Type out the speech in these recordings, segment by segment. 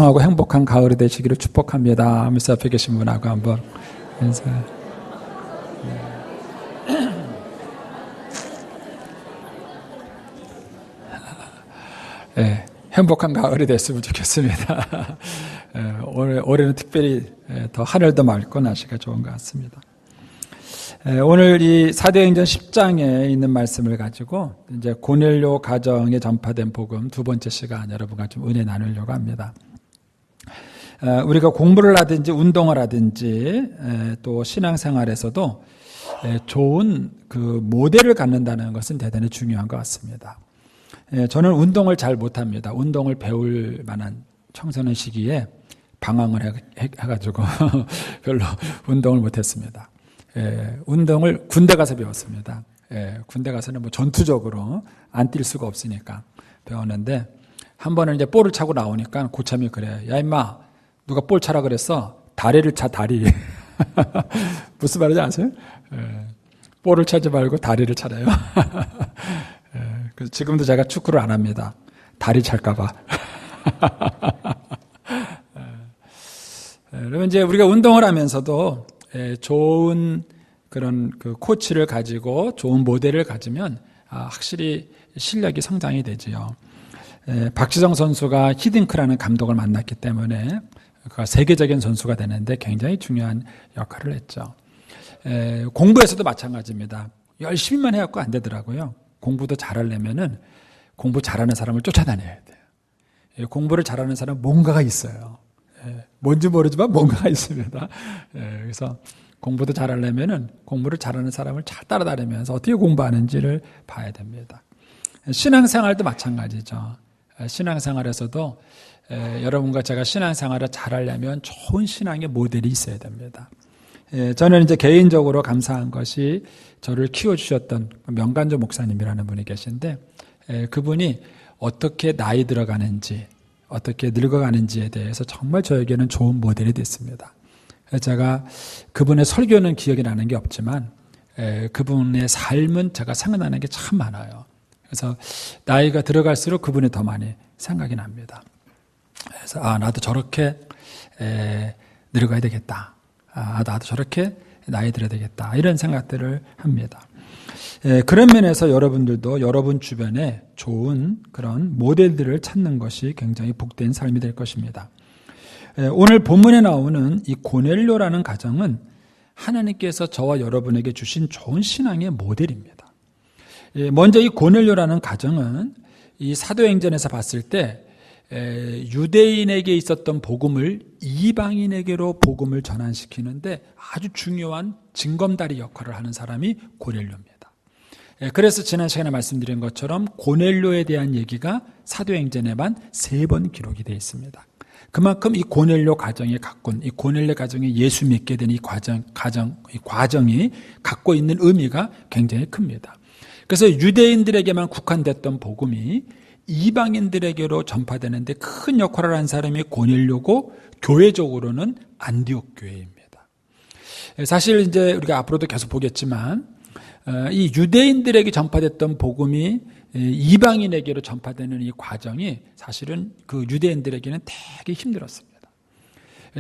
풍성하고 행복한 가을이 되시기를 축복합니다 하면서 앞에 계신 분하고 한번 인사. 네, 행복한 가을이 됐으면 좋겠습니다. 올해는 특별히 더 하늘도 맑고 날씨가 좋은 것 같습니다. 오늘 이 사도행전 10장에 있는 말씀을 가지고 이제 고넬료 가정에 전파된 복음 두 번째 시간 여러분과 좀 은혜 나누려고 합니다. 우리가 공부를 하든지 운동을 하든지 또 신앙생활에서도 좋은 그 모델을 갖는다는 것은 대단히 중요한 것 같습니다. 저는 운동을 잘 못합니다. 운동을 배울 만한 청소년 시기에 방황을 해가지고 별로 운동을 못했습니다. 운동을 군대 가서 배웠습니다. 군대 가서는 뭐 전투적으로 안 뛸 수가 없으니까 배웠는데 한 번은 이제 볼을 차고 나오니까 고참이 그래. 야 임마 누가 볼 차라 그랬어? 다리를 차 다리. 무슨 말인지 아세요? 볼을 차지 말고 다리를 차래요. 그래서 지금도 제가 축구를 안 합니다. 다리 찰까봐. 그러면 이제 우리가 운동을 하면서도 좋은 그런 그 코치를 가지고 좋은 모델을 가지면 확실히 실력이 성장이 되지요. 박지성 선수가 히딩크라는 감독을 만났기 때문에 그가 세계적인 선수가 되는데 굉장히 중요한 역할을 했죠. 공부에서도 마찬가지입니다. 열심히만 해갖고 안 되더라고요. 공부도 잘하려면은 공부 잘하는 사람을 쫓아다녀야 돼요. 공부를 잘하는 사람은 뭔가가 있어요. 뭔지 모르지만 뭔가가 있습니다. 그래서 공부도 잘하려면은 공부를 잘하는 사람을 잘 따라다니면서 어떻게 공부하는지를 봐야 됩니다. 신앙생활도 마찬가지죠. 신앙생활에서도 여러분과 제가 신앙생활을 잘하려면 좋은 신앙의 모델이 있어야 됩니다. 저는 이제 개인적으로 감사한 것이 저를 키워주셨던 명간조 목사님이라는 분이 계신데 그분이 어떻게 나이 들어가는지 어떻게 늙어가는지에 대해서 정말 저에게는 좋은 모델이 됐습니다. 제가 그분의 설교는 기억이 나는 게 없지만 그분의 삶은 제가 생각나는 게 참 많아요. 그래서 나이가 들어갈수록 그분이 더 많이 생각이 납니다. 그래서 나도 저렇게 늙어야 되겠다. 나도 저렇게 나이 들어야 되겠다. 이런 생각들을 합니다. 그런 면에서 여러분들도 여러분 주변에 좋은 그런 모델들을 찾는 것이 굉장히 복된 삶이 될 것입니다. 오늘 본문에 나오는 이 고넬료라는 가정은 하나님께서 저와 여러분에게 주신 좋은 신앙의 모델입니다. 먼저 이 고넬료라는 가정은 이 사도행전에서 봤을 때 유대인에게 있었던 복음을 이방인에게로 복음을 전환시키는데 아주 중요한 징검다리 역할을 하는 사람이 고넬료입니다. 그래서 지난 시간에 말씀드린 것처럼 고넬료에 대한 얘기가 사도행전에만 3번 기록이 되어 있습니다. 그만큼 이 고넬료 가정이 갖고 이 고넬료 가정이 예수 믿게 된 이 과정이 갖고 있는 의미가 굉장히 큽니다. 그래서 유대인들에게만 국한됐던 복음이 이방인들에게로 전파되는데 큰 역할을 한 사람이 고넬료고 교회적으로는 안디옥 교회입니다. 사실 이제 우리가 앞으로도 계속 보겠지만 이 유대인들에게 전파됐던 복음이 이방인에게로 전파되는 이 과정이 사실은 그 유대인들에게는 되게 힘들었습니다.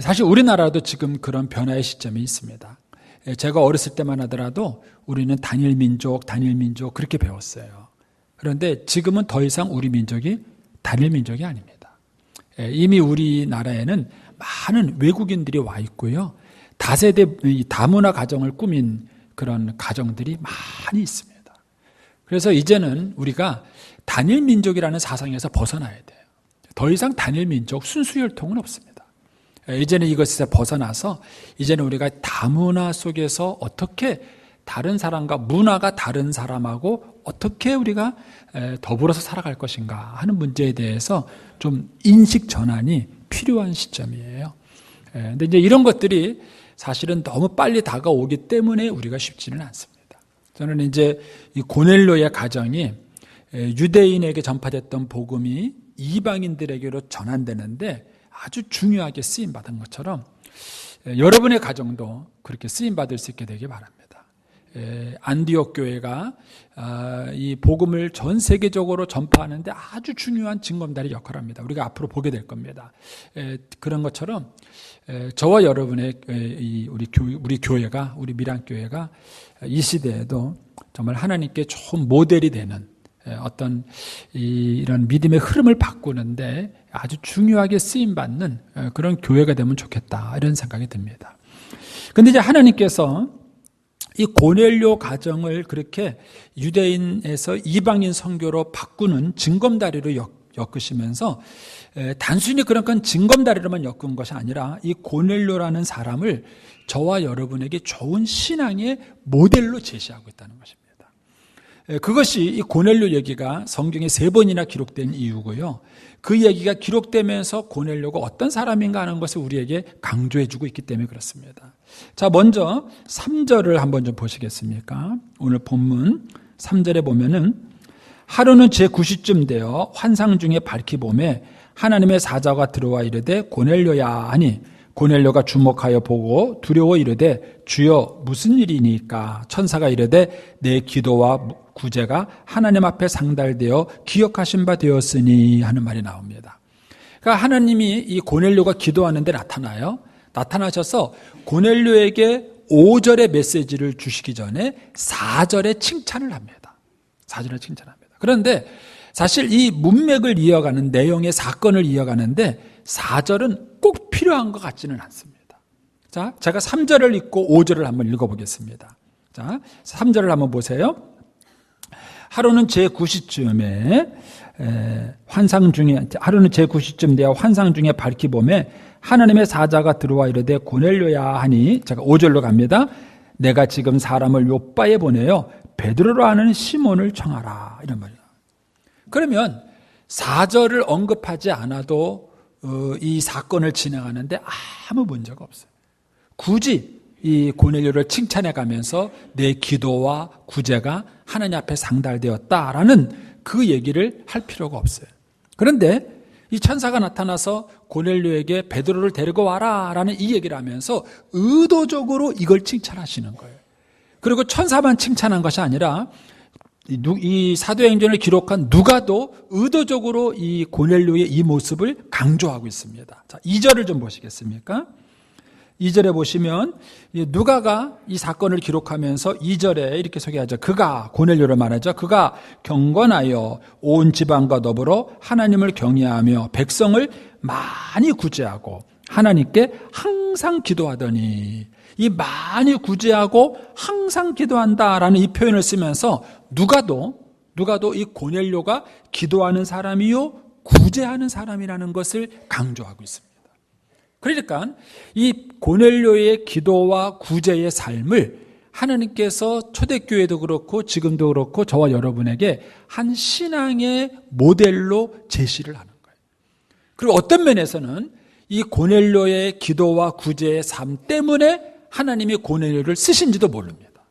사실 우리나라도 지금 그런 변화의 시점이 있습니다. 제가 어렸을 때만 하더라도 우리는 단일 민족 그렇게 배웠어요. 그런데 지금은 더 이상 우리 민족이 단일 민족이 아닙니다. 이미 우리나라에는 많은 외국인들이 와 있고요. 다세대 다문화 가정을 꾸민 그런 가정들이 많이 있습니다. 그래서 이제는 우리가 단일 민족이라는 사상에서 벗어나야 돼요. 더 이상 단일 민족 순수혈통은 없습니다. 이제는 이것에서 벗어나서 이제는 우리가 다문화 속에서 어떻게 다른 사람과 문화가 다른 사람하고 어떻게 우리가 더불어서 살아갈 것인가 하는 문제에 대해서 좀 인식 전환이 필요한 시점이에요. 근데 이제 이런 것들이 사실은 너무 빨리 다가오기 때문에 우리가 쉽지는 않습니다. 저는 이제 이 고넬료의 가정이 유대인에게 전파됐던 복음이 이방인들에게로 전환되는데 아주 중요하게 쓰임받은 것처럼 여러분의 가정도 그렇게 쓰임받을 수 있게 되길 바랍니다. 안디옥 교회가 이 복음을 전 세계적으로 전파하는데 아주 중요한 징검다리 역할을 합니다. 우리가 앞으로 보게 될 겁니다. 그런 것처럼 저와 여러분의 우리 교회가, 우리 밀양교회가 이 시대에도 정말 하나님께 좋은 모델이 되는 어떤 이런 믿음의 흐름을 바꾸는데 아주 중요하게 쓰임받는 그런 교회가 되면 좋겠다, 이런 생각이 듭니다. 근데 이제 하나님께서 이 고넬료 가정을 그렇게 유대인에서 이방인 선교로 바꾸는 징검다리로 엮으시면서 단순히 그런 건 징검다리로만 엮은 것이 아니라 이 고넬료라는 사람을 저와 여러분에게 좋은 신앙의 모델로 제시하고 있다는 것입니다. 그것이 이 고넬료 얘기가 성경에 3번이나 기록된 이유고요. 그 얘기가 기록되면서 고넬료가 어떤 사람인가 하는 것을 우리에게 강조해주고 있기 때문에 그렇습니다. 자, 먼저 3절을 한번 좀 보시겠습니까? 오늘 본문 3절에 보면은 하루는 제9시쯤 되어 환상 중에 밝히 보매 하나님의 사자가 들어와 이르되 고넬료야 하니 고넬료가 주목하여 보고 두려워 이르되 주여 무슨 일이니까? 천사가 이르되 내 기도와 구제가 하나님 앞에 상달되어 기억하신 바 되었으니 하는 말이 나옵니다. 그러니까 하나님이 이 고넬료가 기도하는 데 나타나요. 나타나셔서 고넬료에게 5절의 메시지를 주시기 전에 4절의 칭찬을 합니다. 4절의 칭찬합니다. 그런데 사실 이 문맥을 이어가는 내용의 사건을 이어가는데 4절은 꼭 필요한 것 같지는 않습니다. 자, 제가 3절을 읽고 5절을 한번 읽어보겠습니다. 자, 3절을 한번 보세요. 하루는 제9시쯤에 하루는 제9시쯤 되어 환상 중에 밝히 보매 하나님의 사자가 들어와 이르되 고넬료야 하니, 제가 5절로 갑니다. 내가 지금 사람을 요바에 보내어 베드로라 하는 시몬을 청하라, 이런 말이에요. 그러면 4절을 언급하지 않아도 이 사건을 진행하는데 아무 문제가 없어요. 굳이 이 고넬료를 칭찬해 가면서 내 기도와 구제가 하나님 앞에 상달되었다라는 그 얘기를 할 필요가 없어요. 그런데 이 천사가 나타나서 고넬료에게 베드로를 데리고 와라 라는 이 얘기를 하면서 의도적으로 이걸 칭찬하시는 거예요. 그리고 천사만 칭찬한 것이 아니라 이 사도행전을 기록한 누가도 의도적으로 이 고넬료의 이 모습을 강조하고 있습니다. 자, 2절을 좀 보시겠습니까? 2절에 보시면 누가가 이 사건을 기록하면서 2절에 이렇게 소개하죠. 그가, 고넬료를 말하죠. 그가 경건하여 온 지방과 더불어 하나님을 경외하며 백성을 많이 구제하고 하나님께 항상 기도하더니, 이 많이 구제하고 항상 기도한다라는 이 표현을 쓰면서 누가도 이 고넬료가 기도하는 사람이요 구제하는 사람이라는 것을 강조하고 있습니다. 그러니까 이 고넬료의 기도와 구제의 삶을 하나님께서 초대교회도 그렇고 지금도 그렇고 저와 여러분에게 한 신앙의 모델로 제시를 하는 거예요. 그리고 어떤 면에서는 이 고넬료의 기도와 구제의 삶 때문에 하나님이 고넬료를 쓰신지도 모릅니다.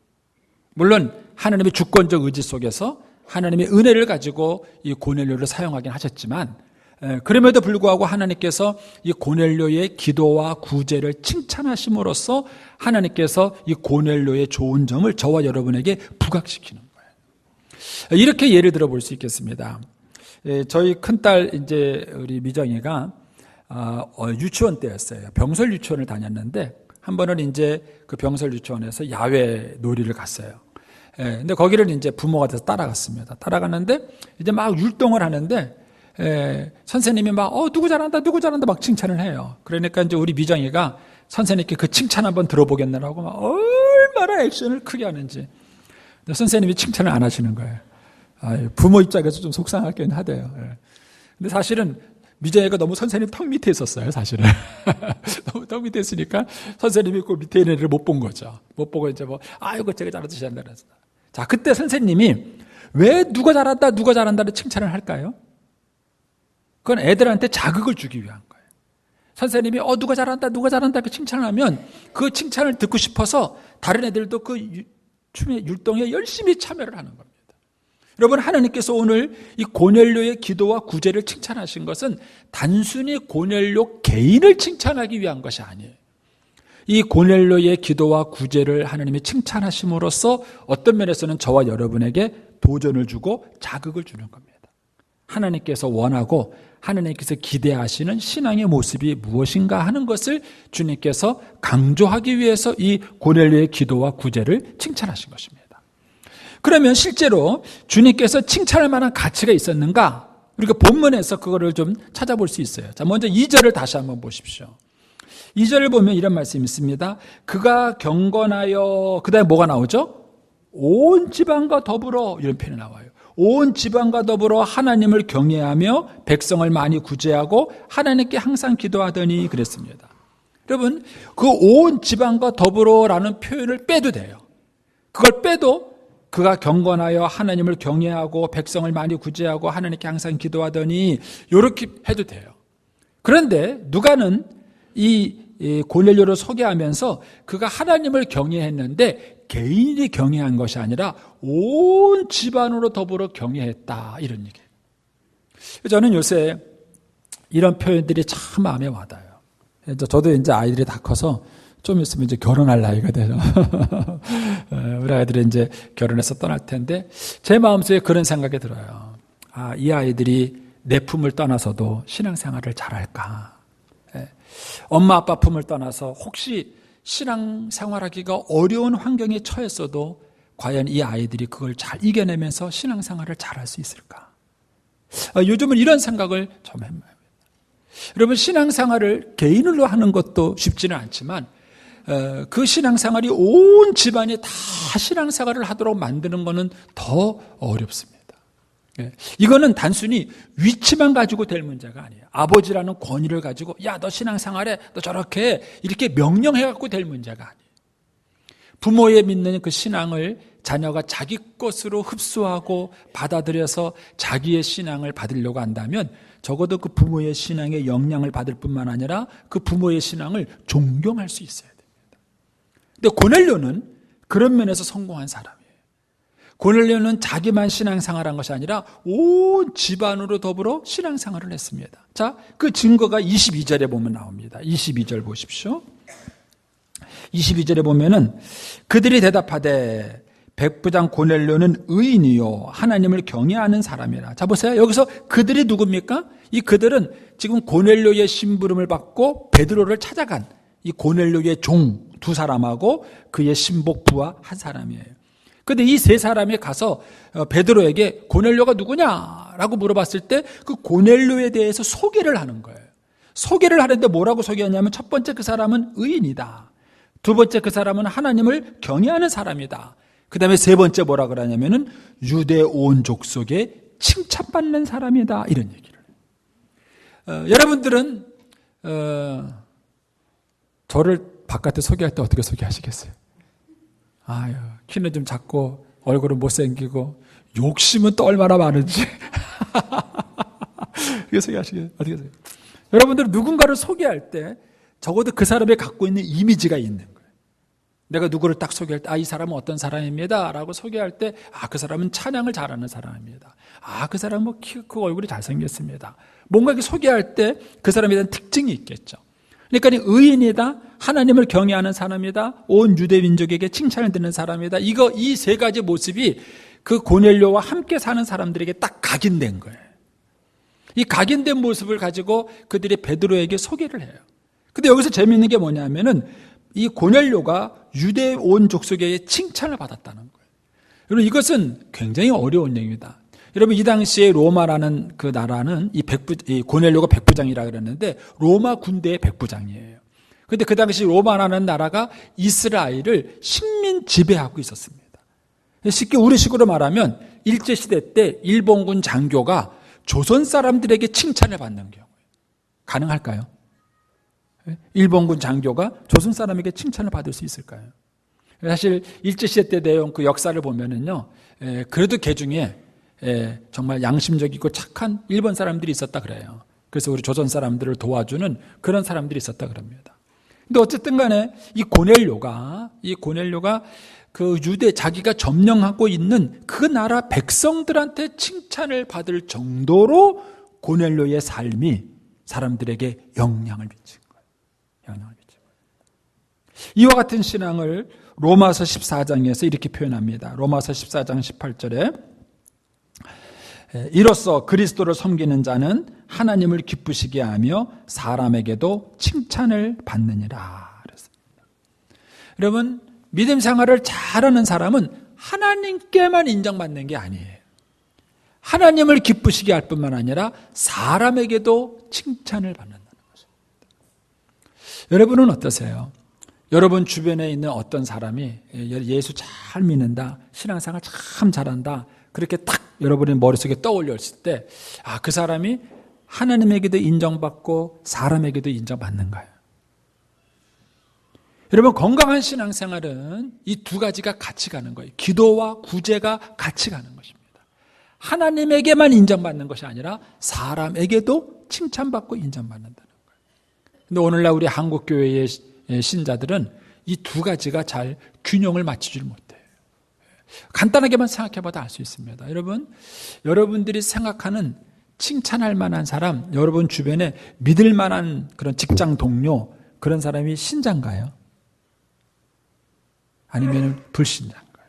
물론 하나님의 주권적 의지 속에서 하나님의 은혜를 가지고 이 고넬료를 사용하긴 하셨지만, 그럼에도 불구하고 하나님께서 이 고넬료의 기도와 구제를 칭찬하심으로써 하나님께서 이 고넬료의 좋은 점을 저와 여러분에게 부각시키는 거예요. 이렇게 예를 들어 볼 수 있겠습니다. 저희 큰딸 이제 우리 미정이가 유치원 때였어요. 병설 유치원을 다녔는데 한 번은 이제 그 병설 유치원에서 야외 놀이를 갔어요. 근데 거기를 이제 부모가 돼서 따라갔습니다. 따라갔는데 이제 막 율동을 하는데 선생님이 막 누구 잘한다 막 칭찬을 해요. 그러니까 이제 우리 미정이가 선생님께 그 칭찬 한번 들어보겠느라고 막 얼마나 액션을 크게 하는지. 근데 선생님이 칭찬을 안 하시는 거예요. 부모 입장에서 좀 속상하긴 하대요. 근데 사실은 미정이가 너무 선생님 턱 밑에 있었어요, 사실은. 너무 턱 밑에 있으니까 선생님이 그 밑에 있는 애를 못 본 거죠. 못 보고 이제 이거 제가 잘하듯이 한다 그랬어. 자, 그때 선생님이 왜 누가 잘한다를 칭찬을 할까요? 그건 애들한테 자극을 주기 위한 거예요. 선생님이 누가 잘한다 이렇게 칭찬을 하면 그 칭찬을 듣고 싶어서 다른 애들도 그 춤의 율동에 열심히 참여를 하는 겁니다. 여러분, 하나님께서 오늘 이 고넬료의 기도와 구제를 칭찬하신 것은 단순히 고넬료 개인을 칭찬하기 위한 것이 아니에요. 이 고넬료의 기도와 구제를 하나님이 칭찬하심으로써 어떤 면에서는 저와 여러분에게 도전을 주고 자극을 주는 겁니다. 하나님께서 원하고 하나님께서 기대하시는 신앙의 모습이 무엇인가 하는 것을 주님께서 강조하기 위해서 이 고넬료의 기도와 구제를 칭찬하신 것입니다. 그러면 실제로 주님께서 칭찬할 만한 가치가 있었는가? 우리가 본문에서 그거를 좀 찾아볼 수 있어요. 자, 먼저 2절을 다시 한번 보십시오. 2절을 보면 이런 말씀이 있습니다. 그가 경건하여, 그 다음에 뭐가 나오죠? 온 지방과 더불어, 이런 표현이 나와요. 온 지방과 더불어 하나님을 경외하며 백성을 많이 구제하고 하나님께 항상 기도하더니 그랬습니다. 여러분, 그 온 지방과 더불어라는 표현을 빼도 돼요. 그걸 빼도 그가 경건하여 하나님을 경외하고 백성을 많이 구제하고 하나님께 항상 기도하더니 이렇게 해도 돼요. 그런데 누가는 이 고넬료를 소개하면서 그가 하나님을 경외했는데 개인이 경외한 것이 아니라 온 집안으로 더불어 경외했다, 이런 얘기예요. 저는 요새 이런 표현들이 참 마음에 와닿아요. 저도 이제 아이들이 다 커서 좀 있으면 이제 결혼할 나이가 되죠. 우리 아이들이 이제 결혼해서 떠날 텐데 제 마음속에 그런 생각이 들어요. 아, 이 아이들이 내 품을 떠나서도 신앙생활을 잘할까? 엄마 아빠 품을 떠나서 혹시 신앙생활하기가 어려운 환경에 처했어도 과연 이 아이들이 그걸 잘 이겨내면서 신앙생활을 잘할 수 있을까? 요즘은 이런 생각을 좀 해봐요. 여러분, 신앙생활을 개인으로 하는 것도 쉽지는 않지만 그 신앙생활이 온 집안이 다 신앙생활을 하도록 만드는 것은 더 어렵습니다. 이거는 단순히 위치만 가지고 될 문제가 아니에요. 아버지라는 권위를 가지고 야, 너 신앙생활해, 너 저렇게 해, 이렇게 명령해갖고 될 문제가 아니에요. 부모의 믿는 그 신앙을 자녀가 자기 것으로 흡수하고 받아들여서 자기의 신앙을 받으려고 한다면 적어도 그 부모의 신앙의 영향을 받을 뿐만 아니라 그 부모의 신앙을 존경할 수 있어야 됩니다. 근데 고넬료는 그런 면에서 성공한 사람이에요. 고넬료는 자기만 신앙생활한 것이 아니라 온 집안으로 더불어 신앙생활을 했습니다. 자, 그 증거가 22절에 보면 나옵니다. 22절 보십시오. 22절에 보면은 그들이 대답하되 백부장 고넬료는 의인이요 하나님을 경외하는 사람이라. 자, 보세요. 여기서 그들이 누굽니까? 이 그들은 지금 고넬료의 심부름을 받고 베드로를 찾아간 이 고넬료의 종 두 사람하고 그의 신복 부하 한 사람이에요. 그런데 이 세 사람이 가서 베드로에게 고넬료가 누구냐라고 물어봤을 때 그 고넬료에 대해서 소개를 하는 거예요. 소개를 하는데 뭐라고 소개하냐면 첫 번째 그 사람은 의인이다. 두 번째 그 사람은 하나님을 경외하는 사람이다. 그 다음에 세 번째 뭐라 그러냐면은 유대 온 족속에 칭찬받는 사람이다, 이런 얘기를 해요. 여러분들은 저를 바깥에 소개할 때 어떻게 소개하시겠어요? 아유, 키는 좀 작고 얼굴은 못생기고 욕심은 또 얼마나 많은지 어떻게 소개하시겠어요? 어떻게 소개해요? 여러분들은 누군가를 소개할 때 적어도 그 사람이 갖고 있는 이미지가 있는 거예요. 내가 누구를 딱 소개할 때, 이 사람은 어떤 사람입니다 라고 소개할 때, 그 사람은 찬양을 잘하는 사람입니다. 그 사람은 뭐 키 크고 얼굴이 잘생겼습니다. 뭔가 이렇게 소개할 때 그 사람에 대한 특징이 있겠죠. 그러니까 의인이다, 하나님을 경외하는 사람이다, 온 유대 민족에게 칭찬을 듣는 사람이다. 이 세 가지 모습이 그 고넬료와 함께 사는 사람들에게 딱 각인된 거예요. 이 각인된 모습을 가지고 그들이 베드로에게 소개를 해요. 근데 여기서 재미있는 게 뭐냐면은 이 고넬료가 유대 온 족속의 칭찬을 받았다는 거예요. 여러분, 이것은 굉장히 어려운 얘기입니다. 여러분, 이 당시에 로마라는 그 나라는 이 고넬료가 백부장이라 그랬는데 로마 군대의 백부장이에요. 그런데 그 당시 로마라는 나라가 이스라엘을 식민 지배하고 있었습니다. 쉽게 우리식으로 말하면 일제시대 때 일본군 장교가 조선 사람들에게 칭찬을 받는 경우 가능할까요? 일본군 장교가 조선 사람에게 칭찬을 받을 수 있을까요? 사실 일제시대 때 내용 그 역사를 보면은요, 그래도 그 중에 정말 양심적이고 착한 일본 사람들이 있었다 그래요. 그래서 우리 조선 사람들을 도와주는 그런 사람들이 있었다 그럽니다. 근데 어쨌든 간에 이 고넬료가 그 유대 자기가 점령하고 있는 그 나라 백성들한테 칭찬을 받을 정도로 고넬료의 삶이 사람들에게 영향을 미친 거예요. 이와 같은 신앙을 로마서 14장에서 이렇게 표현합니다. 로마서 14장 18절에 이로써 그리스도를 섬기는 자는 하나님을 기쁘시게 하며 사람에게도 칭찬을 받느니라. 그랬습니다. 여러분, 믿음 생활을 잘하는 사람은 하나님께만 인정받는 게 아니에요. 하나님을 기쁘시게 할 뿐만 아니라 사람에게도 칭찬을 받는다는 것입니다. 여러분은 어떠세요? 여러분 주변에 있는 어떤 사람이 예수 잘 믿는다, 신앙생활 참 잘한다, 그렇게 딱 여러분의 머릿속에 떠올렸을 때, 그 사람이 하나님에게도 인정받고 사람에게도 인정받는가요? 여러분, 건강한 신앙생활은 이 두 가지가 같이 가는 거예요. 기도와 구제가 같이 가는 것입니다. 하나님에게만 인정받는 것이 아니라 사람에게도 칭찬받고 인정받는다는 거예요. 근데 오늘날 우리 한국교회의 신자들은 이 두 가지가 잘 균형을 맞추질 못해요. 간단하게만 생각해봐도 알 수 있습니다. 여러분들이 생각하는 칭찬할 만한 사람, 여러분 주변에 믿을 만한 그런 직장 동료, 그런 사람이 신자인가요? 아니면 불신자인가요?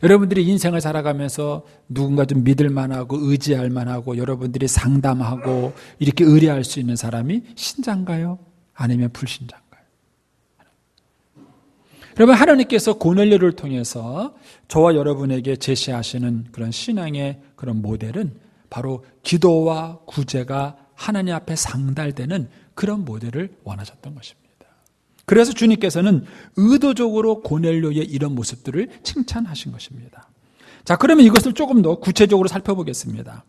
여러분들이 인생을 살아가면서 누군가 좀 믿을 만하고 의지할 만하고 여러분들이 상담하고 이렇게 의뢰할 수 있는 사람이 신자인가요? 아니면 불신자인가요? 여러분, 하나님께서 고넬료를 통해서 저와 여러분에게 제시하시는 그런 신앙의 그런 모델은 바로 기도와 구제가 하나님 앞에 상달되는 그런 모델을 원하셨던 것입니다. 그래서 주님께서는 의도적으로 고넬료의 이런 모습들을 칭찬하신 것입니다. 자, 그러면 이것을 조금 더 구체적으로 살펴보겠습니다.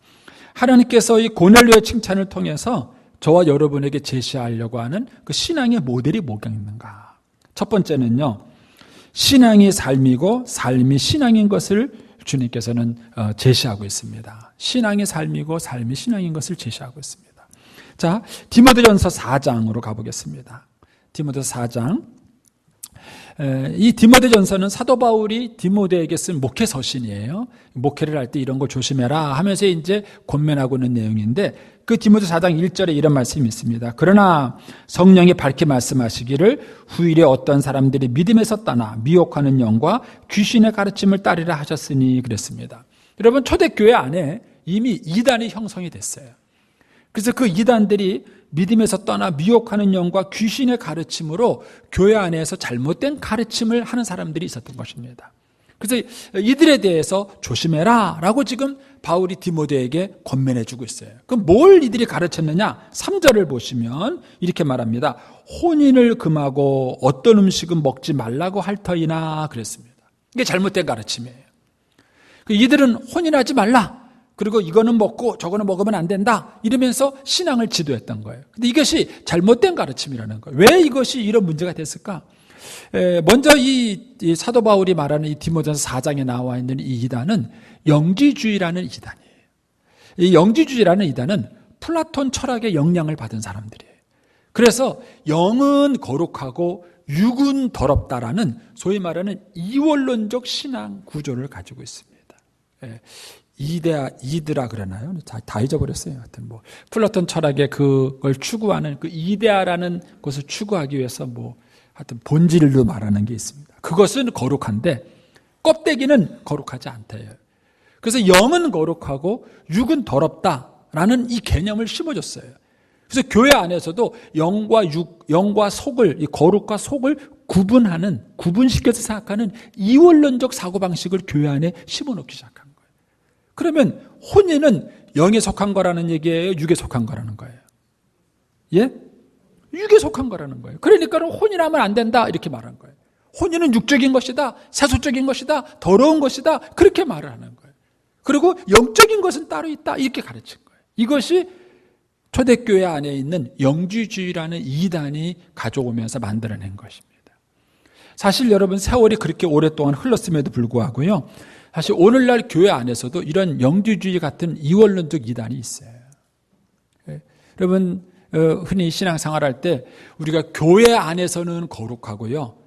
하나님께서 이 고넬료의 칭찬을 통해서 저와 여러분에게 제시하려고 하는 그 신앙의 모델이 뭐가 있는가? 첫 번째는요, 신앙이 삶이고 삶이 신앙인 것을 주님께서는 제시하고 있습니다. 신앙이 삶이고 삶이 신앙인 것을 제시하고 있습니다. 자, 디모데전서 4장으로 가보겠습니다. 디모데전서 4장. 이 디모데전서는 사도 바울이 디모데에게 쓴 목회 서신이에요. 목회를 할 때 이런 거 조심해라 하면서 이제 권면하고 있는 내용인데, 그 디모데 4장 1절에 이런 말씀이 있습니다. 그러나 성령이 밝게 말씀하시기를 후일에 어떤 사람들이 믿음에서 떠나 미혹하는 영과 귀신의 가르침을 따르라 하셨으니 그랬습니다. 여러분, 초대교회 안에 이미 이단이 형성이 됐어요. 그래서 그 이단들이 믿음에서 떠나 미혹하는 영과 귀신의 가르침으로 교회 안에서 잘못된 가르침을 하는 사람들이 있었던 것입니다. 그래서 이들에 대해서 조심해라 라고 지금 바울이 디모데에게 권면해 주고 있어요. 그럼 뭘 이들이 가르쳤느냐? 3절을 보시면 이렇게 말합니다. 혼인을 금하고 어떤 음식은 먹지 말라고 할 터이나 그랬습니다. 이게 잘못된 가르침이에요. 이들은 혼인하지 말라, 그리고 이거는 먹고 저거는 먹으면 안 된다, 이러면서 신앙을 지도했던 거예요. 근데 이것이 잘못된 가르침이라는 거예요. 왜 이것이 이런 문제가 됐을까? 먼저 이 사도 바울이 말하는 이 디모데전서 4장에 나와 있는 이 이단은 영지주의라는 이단이에요. 이 영지주의라는 이단은 플라톤 철학의 영향을 받은 사람들이에요. 그래서 영은 거룩하고 육은 더럽다라는 소위 말하는 이원론적 신앙 구조를 가지고 있습니다. 이드라 그러나요? 다 잊어버렸어요. 하여튼 플라톤 철학의 그걸 추구하는 그 이데아라는 것을 추구하기 위해서 하여튼 본질로 말하는 게 있습니다. 그것은 거룩한데 껍데기는 거룩하지 않대요. 그래서 영은 거룩하고 육은 더럽다라는 이 개념을 심어줬어요. 그래서 교회 안에서도 영과 속을, 이 거룩과 속을 구분시켜서 생각하는 이원론적 사고방식을 교회 안에 심어놓기 시작한 거예요. 그러면 혼인은 영에 속한 거라는 얘기예요? 육에 속한 거라는 거예요? 예? 육에 속한 거라는 거예요. 그러니까 혼인하면 안 된다 이렇게 말한 거예요. 혼인은 육적인 것이다, 세속적인 것이다, 더러운 것이다, 그렇게 말을 하는 거예요. 그리고 영적인 것은 따로 있다 이렇게 가르친 거예요. 이것이 초대교회 안에 있는 영지주의라는 이단이 가져오면서 만들어낸 것입니다. 사실 여러분, 세월이 그렇게 오랫동안 흘렀음에도 불구하고요, 사실 오늘날 교회 안에서도 이런 영지주의 같은 이원론적 이단이 있어요. 여러분, 흔히 신앙생활할 때 우리가 교회 안에서는 거룩하고요,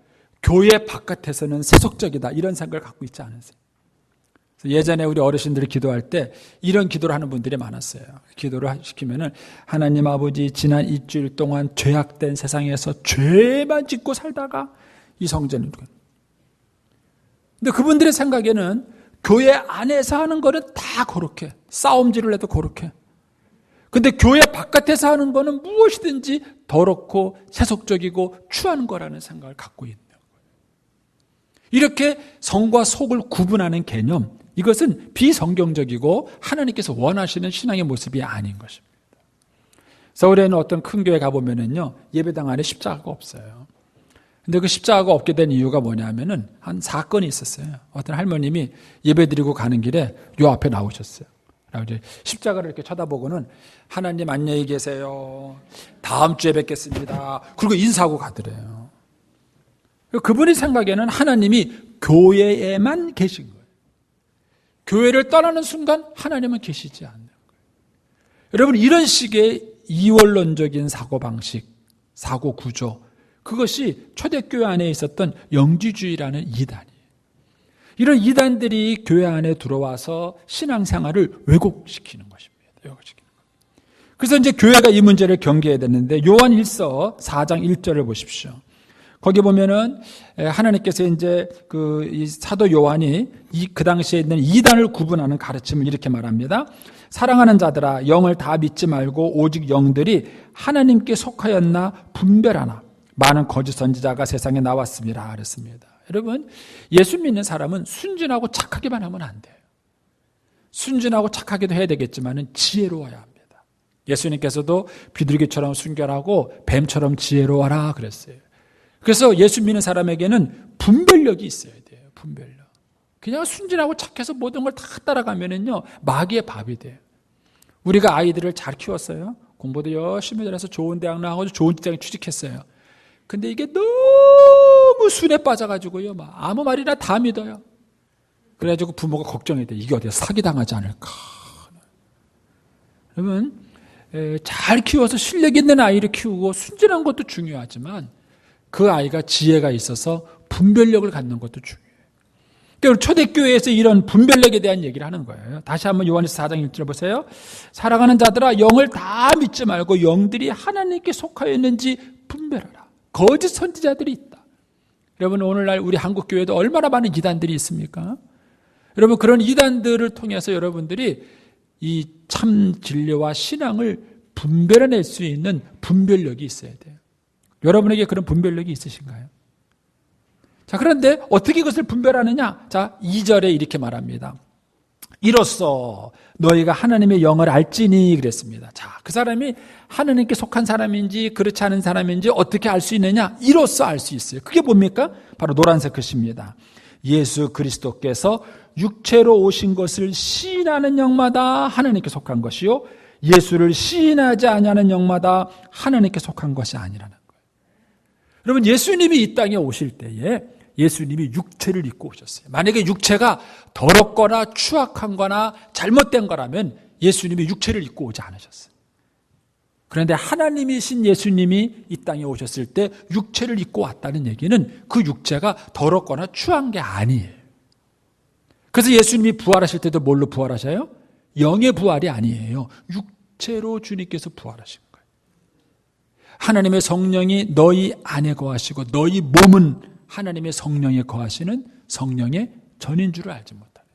교회 바깥에서는 세속적이다 이런 생각을 갖고 있지 않으세요? 예전에 우리 어르신들이 기도할 때 이런 기도를 하는 분들이 많았어요. 기도를 시키면은 하나님 아버지 지난 일주일 동안 죄악된 세상에서 죄만 짓고 살다가 이 성전을. 근데 그분들의 생각에는 교회 안에서 하는 거는 다 거룩해. 싸움질을 해도 거룩해. 근데 교회 바깥에서 하는 거는 무엇이든지 더럽고 세속적이고 추한 거라는 생각을 갖고 있는 거예요. 이렇게 성과 속을 구분하는 개념, 이것은 비성경적이고 하나님께서 원하시는 신앙의 모습이 아닌 것입니다. 서울에는 어떤 큰 교회 가보면은요, 예배당 안에 십자가가 없어요. 근데 그 십자가가 없게 된 이유가 뭐냐면은 한 사건이 있었어요. 어떤 할머님이 예배 드리고 가는 길에 요 앞에 나오셨어요. 이제 십자가를 이렇게 쳐다보고는 하나님 안녕히 계세요. 다음 주에 뵙겠습니다. 그리고 인사하고 가더래요. 그분이 생각에는 하나님이 교회에만 계신 거예요. 교회를 떠나는 순간 하나님은 계시지 않는 거예요. 여러분, 이런 식의 이원론적인 사고방식, 사고구조, 그것이 초대교회 안에 있었던 영지주의라는 이단이에요. 이런 이단들이 교회 안에 들어와서 신앙생활을 왜곡시키는 것입니다. 그래서 이제 교회가 이 문제를 경계해야 되는데, 요한 1서 4장 1절을 보십시오. 거기 보면은 하나님께서 이제 이 사도 요한이 그 당시에 있는 이단을 구분하는 가르침을 이렇게 말합니다. 사랑하는 자들아, 영을 다 믿지 말고 오직 영들이 하나님께 속하였나 분별하나. 많은 거짓 선지자가 세상에 나왔습니다. 그랬습니다. 여러분, 예수 믿는 사람은 순진하고 착하게만 하면 안 돼요. 순진하고 착하게도 해야 되겠지만 지혜로워야 합니다. 예수님께서도 비둘기처럼 순결하고 뱀처럼 지혜로워라 그랬어요. 그래서 예수 믿는 사람에게는 분별력이 있어야 돼요. 분별력. 그냥 순진하고 착해서 모든 걸 다 따라가면은요, 마귀의 밥이 돼요. 우리가 아이들을 잘 키웠어요. 공부도 열심히 잘해서 좋은 대학 나가고 좋은 직장에 취직했어요. 근데 이게 너무 순에 빠져가지고요, 막 아무 말이나 다 믿어요. 그래가지고 부모가 걱정이 돼. 이게 어디서 사기당하지 않을까. 여러분, 잘 키워서 실력 있는 아이를 키우고 순진한 것도 중요하지만 그 아이가 지혜가 있어서 분별력을 갖는 것도 중요해요. 그러니까 초대교회에서 이런 분별력에 대한 얘기를 하는 거예요. 다시 한번 요한일서 4장 1절 보세요. 사랑하는 자들아, 영을 다 믿지 말고 영들이 하나님께 속하여 있는지 분별하라. 거짓 선지자들이 있다. 여러분, 오늘날 우리 한국 교회도 얼마나 많은 이단들이 있습니까? 여러분, 그런 이단들을 통해서 여러분들이 이 참 진리와 신앙을 분별해낼 수 있는 분별력이 있어야 돼요. 여러분에게 그런 분별력이 있으신가요? 자, 그런데 어떻게 이것을 분별하느냐? 자, 2절에 이렇게 말합니다. 이로써 너희가 하나님의 영을 알지니 그랬습니다. 자, 그 사람이 하나님께 속한 사람인지 그렇지 않은 사람인지 어떻게 알 수 있느냐? 이로써 알 수 있어요. 그게 뭡니까? 바로 노란색 글씨입니다. 예수 그리스도께서 육체로 오신 것을 시인하는 영마다 하나님께 속한 것이요, 예수를 시인하지 아니하는 영마다 하나님께 속한 것이 아니라는 거예요. 여러분, 예수님이 이 땅에 오실 때에 예수님이 육체를 입고 오셨어요. 만약에 육체가 더럽거나 추악한 거나 잘못된 거라면 예수님이 육체를 입고 오지 않으셨어요. 그런데 하나님이신 예수님이 이 땅에 오셨을 때 육체를 입고 왔다는 얘기는 그 육체가 더럽거나 추한 게 아니에요. 그래서 예수님이 부활하실 때도 뭘로 부활하셔요? 영의 부활이 아니에요. 육체로 주님께서 부활하신 거예요. 하나님의 성령이 너희 안에 거하시고 너희 몸은 하나님의 성령에 거하시는 성령의 전인 줄을 알지 못하느냐.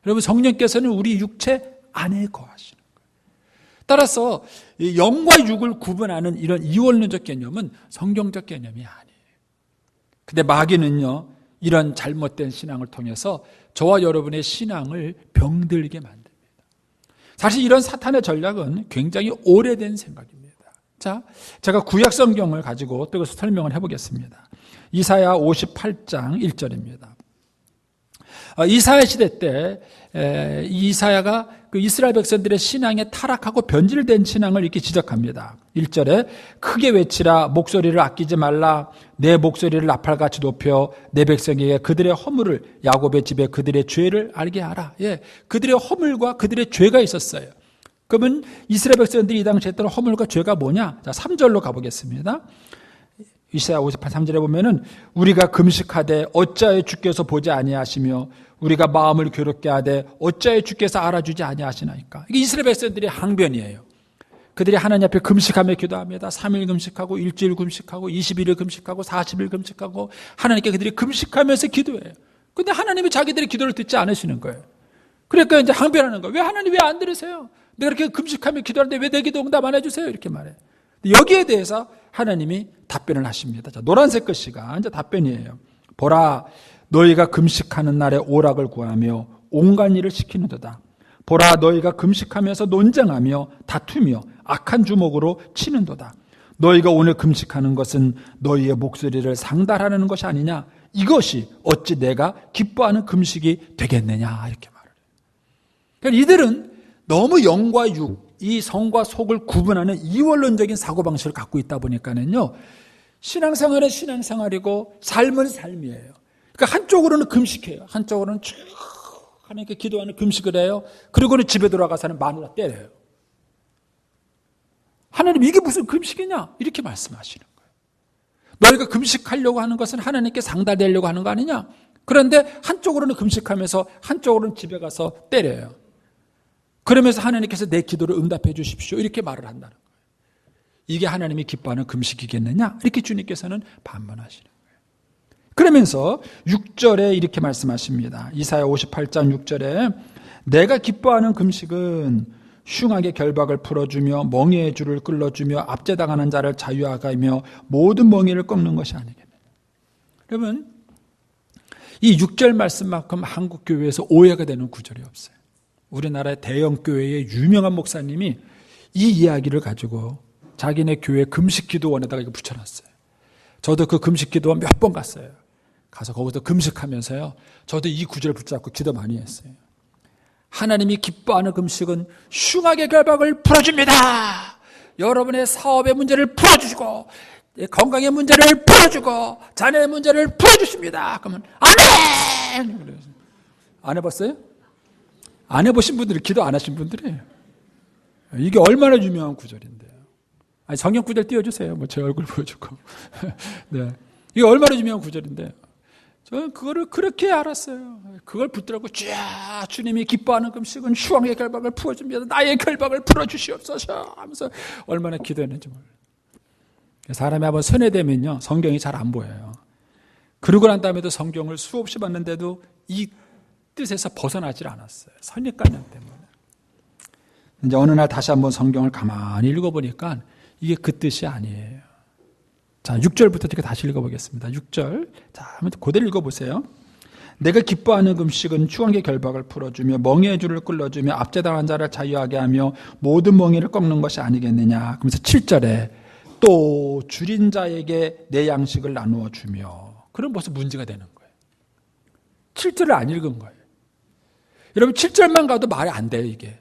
여러분, 성령께서는 우리 육체 안에 거하시는 거예요. 따라서 영과 육을 구분하는 이런 이원론적 개념은 성경적 개념이 아니에요. 근데 마귀는요, 이런 잘못된 신앙을 통해서 저와 여러분의 신앙을 병들게 만듭니다. 사실 이런 사탄의 전략은 굉장히 오래된 생각입니다. 자, 제가 구약 성경을 가지고 또 이것을 설명을 해보겠습니다. 이사야 58장 1절입니다. 이사야 시대 때 이사야가 그 이스라엘 백성들의 신앙에 타락하고 변질된 신앙을 이렇게 지적합니다. 1절에 크게 외치라, 목소리를 아끼지 말라, 내 목소리를 나팔같이 높여 내 백성에게 그들의 허물을, 야곱의 집에 그들의 죄를 알게 하라. 예, 그들의 허물과 그들의 죄가 있었어요. 그러면 이스라엘 백성들이 이 당시에 했던 허물과 죄가 뭐냐? 자, 3절로 가보겠습니다. 이사야 58, 3절에 보면은 우리가 금식하되 어찌하여 주께서 보지 아니하시며 우리가 마음을 괴롭게 하되 어찌하여 주께서 알아주지 아니하시나이까. 이게 이스라엘 백성들의 항변이에요. 그들이 하나님 앞에 금식하며 기도합니다. 3일 금식하고 일주일 금식하고 21일 금식하고 40일 금식하고 하나님께 그들이 금식하면서 기도해요. 근데 하나님이 자기들의 기도를 듣지 않으시는 거예요. 그러니까 이제 항변하는 거예요. 왜 하나님 왜 안 들으세요? 내가 이렇게 금식하며 기도하는데 왜 내 기도 응답 안 해주세요? 이렇게 말해요. 여기에 대해서 하나님이 답변을 하십니다. 자, 노란색 글씨가 이제 답변이에요. 보라, 너희가 금식하는 날에 오락을 구하며 온갖 일을 시키는도다. 보라, 너희가 금식하면서 논쟁하며 다투며 악한 주먹으로 치는도다. 너희가 오늘 금식하는 것은 너희의 목소리를 상달하는 것이 아니냐? 이것이 어찌 내가 기뻐하는 금식이 되겠느냐? 이렇게 말을 해요. 그러니까 이들은 너무 영과 육, 이 성과 속을 구분하는 이원론적인 사고방식을 갖고 있다 보니까는요, 신앙생활은 신앙생활이고 삶은 삶이에요. 그러니까 한쪽으로는 금식해요. 한쪽으로는 쭉 하나님께 기도하는 금식을 해요. 그리고는 집에 돌아가서는 마누라 때려요. 하나님 이게 무슨 금식이냐? 이렇게 말씀하시는 거예요. 너희가 금식하려고 하는 것은 하나님께 상달되려고 하는 거 아니냐? 그런데 한쪽으로는 금식하면서 한쪽으로는 집에 가서 때려요. 그러면서 하나님께서 내 기도를 응답해 주십시오. 이렇게 말을 한다는 거예요. 이게 하나님이 기뻐하는 금식이겠느냐? 이렇게 주님께서는 반문하시는 거예요. 그러면서 6절에 이렇게 말씀하십니다. 이사야 58장 6절에 내가 기뻐하는 금식은 흉악의 결박을 풀어주며 멍에의 줄을 끌어주며 압제당하는 자를 자유하게 하며 모든 멍에를 꺾는 것이 아니겠느냐. 여러분, 이 6절 말씀만큼 한국교회에서 오해가 되는 구절이 없어요. 우리나라의 대형교회의 유명한 목사님이 이 이야기를 가지고 자기네 교회 금식기도원에다가 이거 붙여놨어요. 저도 그 금식기도원 몇 번 갔어요. 가서 거기서 금식하면서요, 저도 이 구절 붙잡고 기도 많이 했어요. 하나님이 기뻐하는 금식은 흉악의 결박을 풀어줍니다. 여러분의 사업의 문제를 풀어주시고 건강의 문제를 풀어주고 자녀의 문제를 풀어주십니다. 그러면 아멘! 안 해봤어요? 안 해보신 분들이 기도 안 하신 분들이에요. 이게 얼마나 유명한 구절인데요. 아니, 성경 구절 띄워주세요. 뭐 제 얼굴 보여주고. 네. 이게 얼마나 유명한 구절인데요. 저는 그거를 그렇게 알았어요. 그걸 붙들고 쫙 주님이 기뻐하는 금식은 흉악의 결박을 풀어줍니다. 나의 결박을 풀어주시옵소서 하면서 얼마나 기도했는지 몰라요. 사람이 한번 선회되면요, 성경이 잘 안 보여요. 그러고 난 다음에도 성경을 수없이 봤는데도 이 뜻에서 벗어나질 않았어요. 선입관념 때문에. 이제 어느 날 다시 한번 성경을 가만히 읽어보니까 이게 그 뜻이 아니에요. 자, 6절부터 다시 읽어보겠습니다. 6절. 자, 한번 그대로 읽어보세요. 내가 기뻐하는 금식은 흉악의 결박을 풀어주며 멍에의 줄을 끌어주며 압제당한 자를 자유하게 하며 모든 멍에를 꺾는 것이 아니겠느냐. 그러면서 7절에 또 줄인 자에게 내 양식을 나누어 주며. 그럼 벌써 문제가 되는 거예요. 7절을 안 읽은 거예요. 여러분 7절만 가도 말이 안 돼요. 이게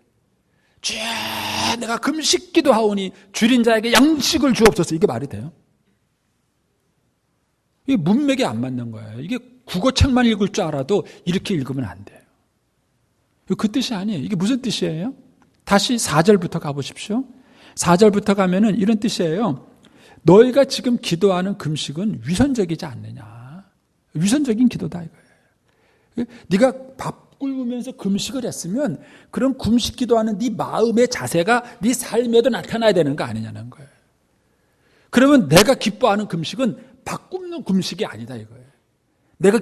내가 금식기도 하오니 줄인 자에게 양식을 주옵소서. 이게 말이 돼요? 이게 문맥에 안 맞는 거예요. 이게 국어책만 읽을 줄 알아도 이렇게 읽으면 안 돼요. 그 뜻이 아니에요. 이게 무슨 뜻이에요? 다시 4절부터 가보십시오. 4절부터 가면은 이런 뜻이에요. 너희가 지금 기도하는 금식은 위선적이지 않느냐. 위선적인 기도다 이거예요. 네가 밥 굶으면서 금식을 했으면 그런 금식 기도하는 네 마음의 자세가 네 삶에도 나타나야 되는 거 아니냐는 거예요. 그러면 내가 기뻐하는 금식은 밥 굶는 금식이 아니다 이거예요. 내가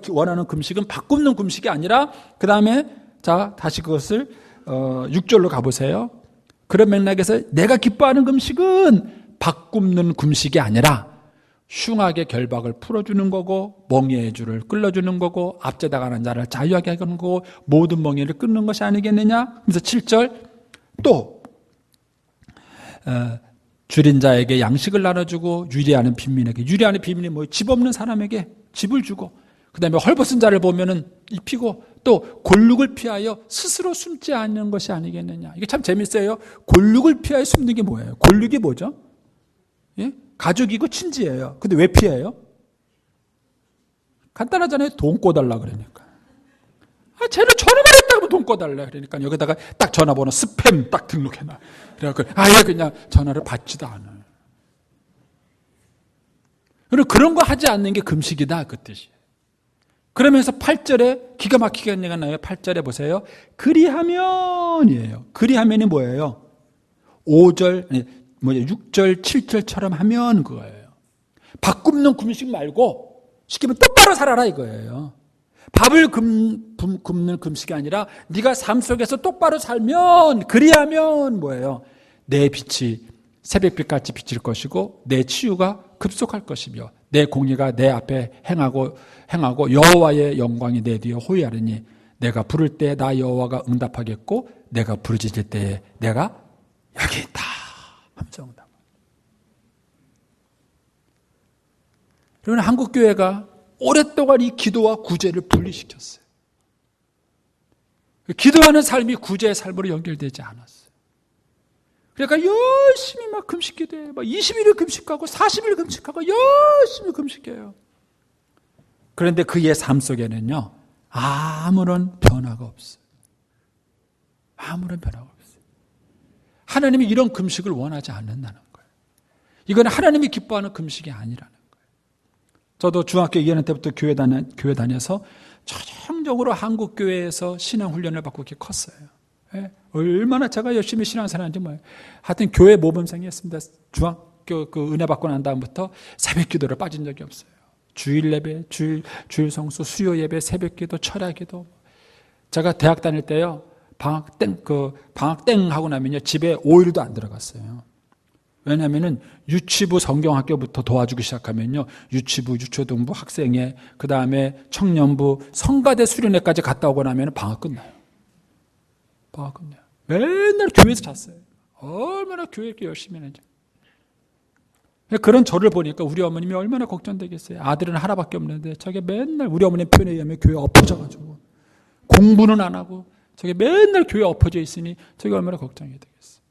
원하는 금식은 밥 굶는 금식이 아니라 그 다음에 자 다시 그것을 6절로 가보세요. 그런 맥락에서 내가 기뻐하는 금식은 밥 굶는 금식이 아니라 흉악의 결박을 풀어주는 거고 멍에의 줄을 끌어주는 거고 압제당하는 자를 자유하게 하는 거고 모든 멍에를 끊는 것이 아니겠느냐. 그래서 7절 또 줄인 자에게 양식을 나눠주고 유리하는 빈민에게, 유리하는 빈민이 뭐예요? 집 없는 사람에게 집을 주고 그 다음에 헐벗은 자를 보면은 입히고 또 골육을 피하여 스스로 숨지 않는 것이 아니겠느냐. 이게 참 재밌어요. 골육을 피하여 숨는 게 뭐예요? 골육이 뭐죠? 예? 가족이고 친지예요. 근데 왜 피해요? 간단하잖아요. 돈 꿔달라 그러니까. 쟤는 전화만 했다고 돈 꿔달래. 그러니까 여기다가 딱 전화번호 스팸 딱 등록해놔. 그래갖고 아예 그냥 전화를 받지도 않아요. 그리고 그런 거 하지 않는 게 금식이다 그 뜻이에요. 그러면서 8절에 기가 막히게 한 얘기가 나와요. 8절에 보세요. 그리하면이에요. 그리하면이 뭐예요? 6절, 7절처럼 하면 그거예요. 밥 굶는 금식 말고 쉽게 말하면 똑바로 살아라 이거예요. 밥을 굶는 금식이 아니라 네가 삶 속에서 똑바로 살면 그리하면 뭐예요? 내 빛이 새벽빛같이 비칠 것이고 내 치유가 급속할 것이며 내 공의가 내 앞에 행하고 여호와의 영광이 내 뒤에 호위하리니 내가 부를 때 나 여호와가 응답하겠고 내가 부르짖을 때에 내가 여기 있다 하면서 응답. 그러면 한국교회가 오랫동안 이 기도와 구제를 분리시켰어요. 기도하는 삶이 구제의 삶으로 연결되지 않았어요. 그러니까 열심히 막 금식 기도해요. 막 20일을 금식하고 40일 금식하고 열심히 금식해요. 그런데 그의 삶 속에는요, 아무런 변화가 없어요. 아무런 변화가 없어요. 하나님이 이런 금식을 원하지 않는다는 거예요. 이건 하나님이 기뻐하는 금식이 아니라는 거예요. 저도 중학교 2학년 때부터 교회 다녀서 전형적으로 한국 교회에서 신앙 훈련을 받고 이렇게 컸어요. 예? 얼마나 제가 열심히 신앙생활하는지 뭐예요. 하여튼 교회 모범생이었습니다. 중학교 그 은혜 받고 난 다음부터 새벽 기도를 빠진 적이 없어요. 주일 예배, 주일 성수, 수요 예배, 새벽 기도, 철야 기도. 제가 대학 다닐 때요. 방학 땡 하고 나면요. 집에 5일도 안 들어갔어요. 왜냐하면은 유치부 성경학교부터 도와주기 시작하면요. 유치부, 유초등부, 학생회, 그 다음에 청년부, 성가대 수련회까지 갔다 오고 나면 방학 끝나요. 방학 끝나요. 맨날 교회에서 잤어요. 얼마나 교회 이렇게 열심히 했는지. 그런 저를 보니까 우리 어머님이 얼마나 걱정되겠어요. 아들은 하나밖에 없는데 저게 맨날 우리 어머님 표현에 의하면 교회 엎어져가지고 공부는 안 하고 저게 맨날 교회 엎어져 있으니 저게 얼마나 걱정이 되겠어요.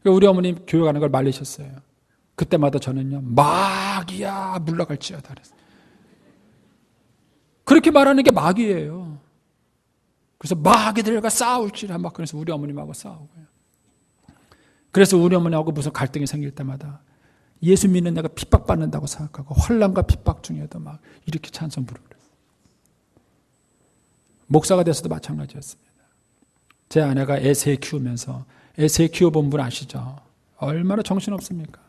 우리 어머님 교회 가는 걸 말리셨어요. 그때마다 저는요, 마귀야 물러갈지어다 그랬어요. 그렇게 말하는 게 마귀예요. 그래서 마귀들과 싸울지라 막 그래서 우리 어머님하고 싸우고요. 그래서 우리 어머니하고 무슨 갈등이 생길 때마다 예수 믿는 내가 핍박받는다고 생각하고 환난과 핍박 중에도 막 이렇게 찬송 부르고 그랬어요. 목사가 돼서도 마찬가지였습니다. 제 아내가 애 세 키우면서 애 세 키워본 분 아시죠? 얼마나 정신없습니까?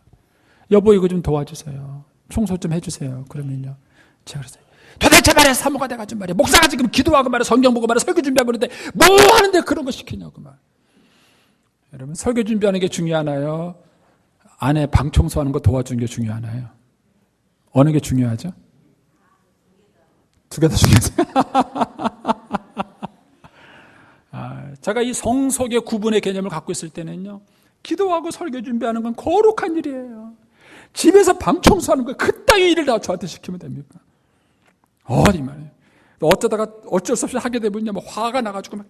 여보 이거 좀 도와주세요. 청소 좀 해주세요. 그러면요. 제가 그랬어요. 도대체 말이야 사모가 돼가지고 말이야. 목사가 지금 기도하고 말이야 성경 보고 말이야 설교 준비하고 그러는데 뭐 하는데 그런 거 시키냐고 말. 여러분 설교 준비하는 게 중요하나요? 아내 방 청소하는 거 도와주는 게 중요하나요? 어느 게 중요하죠? 두 개 다 중요하죠. 제가 이 성속의 구분의 개념을 갖고 있을 때는요, 기도하고 설교 준비하는 건 거룩한 일이에요. 집에서 방 청소하는 거 그따위 일을 다 저한테 시키면 됩니까? 어디 말이에요. 어쩌다가 어쩔 수 없이 하게 되면요, 뭐 화가 나가지고 막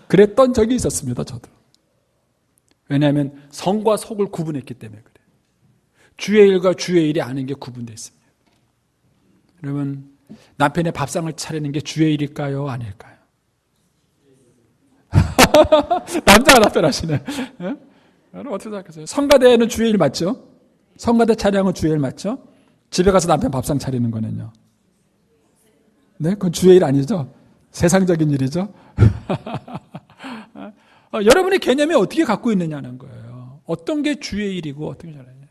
그랬던 적이 있었습니다. 저도. 왜냐하면 성과 속을 구분했기 때문에 그래요. 주의 일과 주의 일이 아닌 게 구분되어 있습니다. 여러분 남편의 밥상을 차리는 게 주의 일일까요? 아닐까요? 남자가 답변하시네. 예? 여러분 어떻게 생각하세요? 성가대는 주의 일 맞죠? 성가대 차량은 주의 일 맞죠? 집에 가서 남편 밥상 차리는 거는요? 네? 그건 주의 일 아니죠? 세상적인 일이죠? 여러분의 개념이 어떻게 갖고 있느냐는 거예요. 어떤 게 주의 일이고 어떤 게 잘하냐.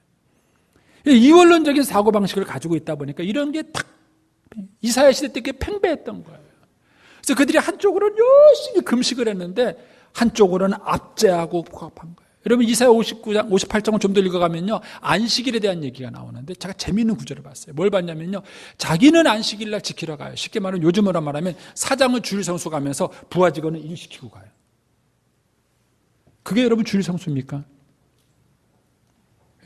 이원론적인 사고방식을 가지고 있다 보니까 이런 게 탁 이사야 시대 때 그게 팽배했던 거예요. 그래서 그들이 한쪽으로는 열심히 금식을 했는데 한쪽으로는 압제하고 부합한 거예요. 여러분 이사야 59장, 58장을 좀 더 읽어가면요. 안식일에 대한 얘기가 나오는데 제가 재미있는 구절을 봤어요. 뭘 봤냐면요. 자기는 안식일 날 지키러 가요. 쉽게 말하면 요즘으로 말하면 사장은 주일 성수 가면서 부하 직원은 일 시키고 가요. 그게 여러분 주일 성수입니까?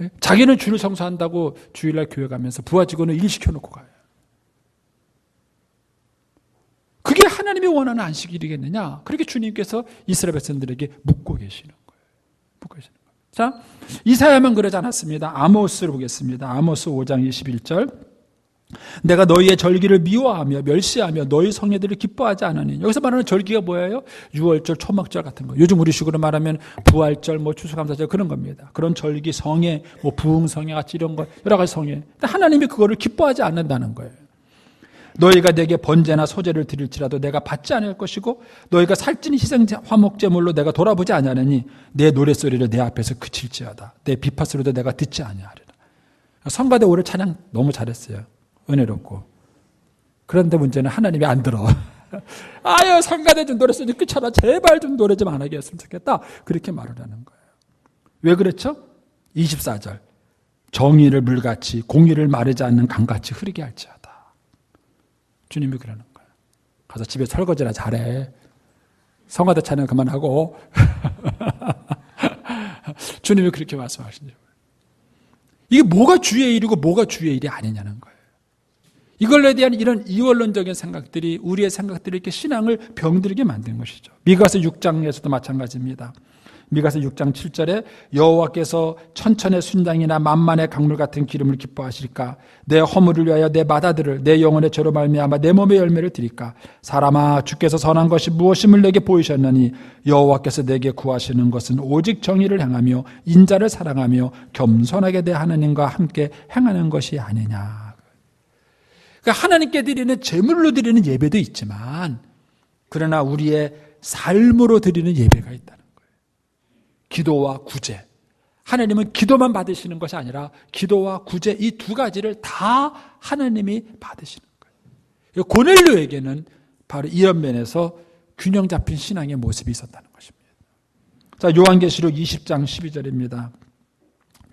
예? 자기는 주일 성수한다고 주일날 교회 가면서 부하 직원은 일 시켜놓고 가요. 그게 하나님이 원하는 안식일이겠느냐? 그렇게 주님께서 이스라엘 백성들에게 묻고 계시는 거예요. 묻고 계시는 거예요. 자, 이사야만 그러지 않았습니다. 아모스를 보겠습니다. 아모스 5장 21절. 내가 너희의 절기를 미워하며 멸시하며 너희 성례들을 기뻐하지 않으니. 여기서 말하는 절기가 뭐예요? 유월절, 초막절 같은 거. 요즘 우리식으로 말하면 부활절, 추수감사절 그런 겁니다. 그런 절기, 성회, 부흥성회 같이 이런 거 여러 가지 성회. 근데 하나님이 그거를 기뻐하지 않는다는 거예요. 너희가 내게 번제나 소제를 드릴지라도 내가 받지 않을 것이고 너희가 살찐 희생 화목제물로 내가 돌아보지 아니하느니 내 노랫소리를 내 앞에서 그칠지어다. 내 비파소리도 내가 듣지 아니하리라. 성가대 올해 찬양 너무 잘했어요. 은혜롭고. 그런데 문제는 하나님이 안 들어. 아유, 성가대 좀 노래 쓰니 끝이라 제발 좀 노래 좀 안 하게 했으면 좋겠다. 그렇게 말을 하는 거예요. 왜 그렇죠? 24절. 정의를 물같이 공의를 마르지 않는 강같이 흐르게 할지어다. 주님이 그러는 거예요. 가서 집에 설거지나 잘해. 성가대 찬양 그만하고. 주님이 그렇게 말씀하시죠. 이게 뭐가 주의 일이고 뭐가 주의 일이 아니냐는 거예요. 이걸로 대한 이런 이원론적인 생각들이 우리의 생각들이 이렇게 신앙을 병들게 만든 것이죠. 미가서 6장에서도 마찬가지입니다. 미가서 6장 7절에 여호와께서 천천의 순장이나 만만의 강물 같은 기름을 기뻐하실까? 내 허물을 위하여 내 마다들을 내 영혼의 죄로 말미암아 내 몸의 열매를 드릴까? 사람아, 주께서 선한 것이 무엇임을 내게 보이셨느니 여호와께서 내게 구하시는 것은 오직 정의를 행하며 인자를 사랑하며 겸손하게 내 하나님과 함께 행하는 것이 아니냐. 그러니까 하나님께 드리는 제물로 드리는 예배도 있지만 그러나 우리의 삶으로 드리는 예배가 있다는 거예요. 기도와 구제. 하나님은 기도만 받으시는 것이 아니라 기도와 구제 이 두 가지를 다 하나님이 받으시는 거예요. 고넬료에게는 바로 이런 면에서 균형 잡힌 신앙의 모습이 있었다는 것입니다. 자, 요한계시록 20장 12절입니다.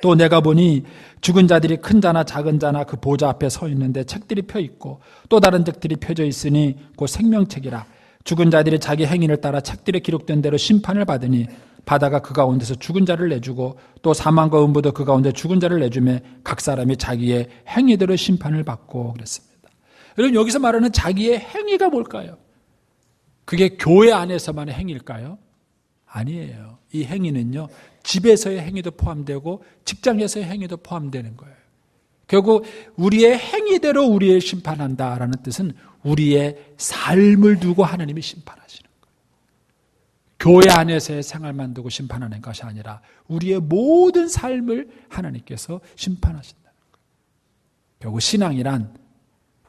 또 내가 보니 죽은 자들이 큰 자나 작은 자나 그 보좌 앞에 서 있는데 책들이 펴 있고 또 다른 책들이 펴져 있으니 곧 생명책이라. 죽은 자들이 자기 행위를 따라 책들에 기록된 대로 심판을 받으니 바다가 그 가운데서 죽은 자를 내주고 또 사망과 음부도 그 가운데 죽은 자를 내주매 각 사람이 자기의 행위대로 심판을 받고 그랬습니다. 여러분, 여기서 말하는 자기의 행위가 뭘까요? 그게 교회 안에서만의 행위일까요? 아니에요. 이 행위는요, 집에서의 행위도 포함되고 직장에서의 행위도 포함되는 거예요. 결국 우리의 행위대로 우리를 심판한다라는 뜻은 우리의 삶을 두고 하나님이 심판하시는 거예요. 교회 안에서의 생활만 두고 심판하는 것이 아니라 우리의 모든 삶을 하나님께서 심판하신다는 거예요. 결국 신앙이란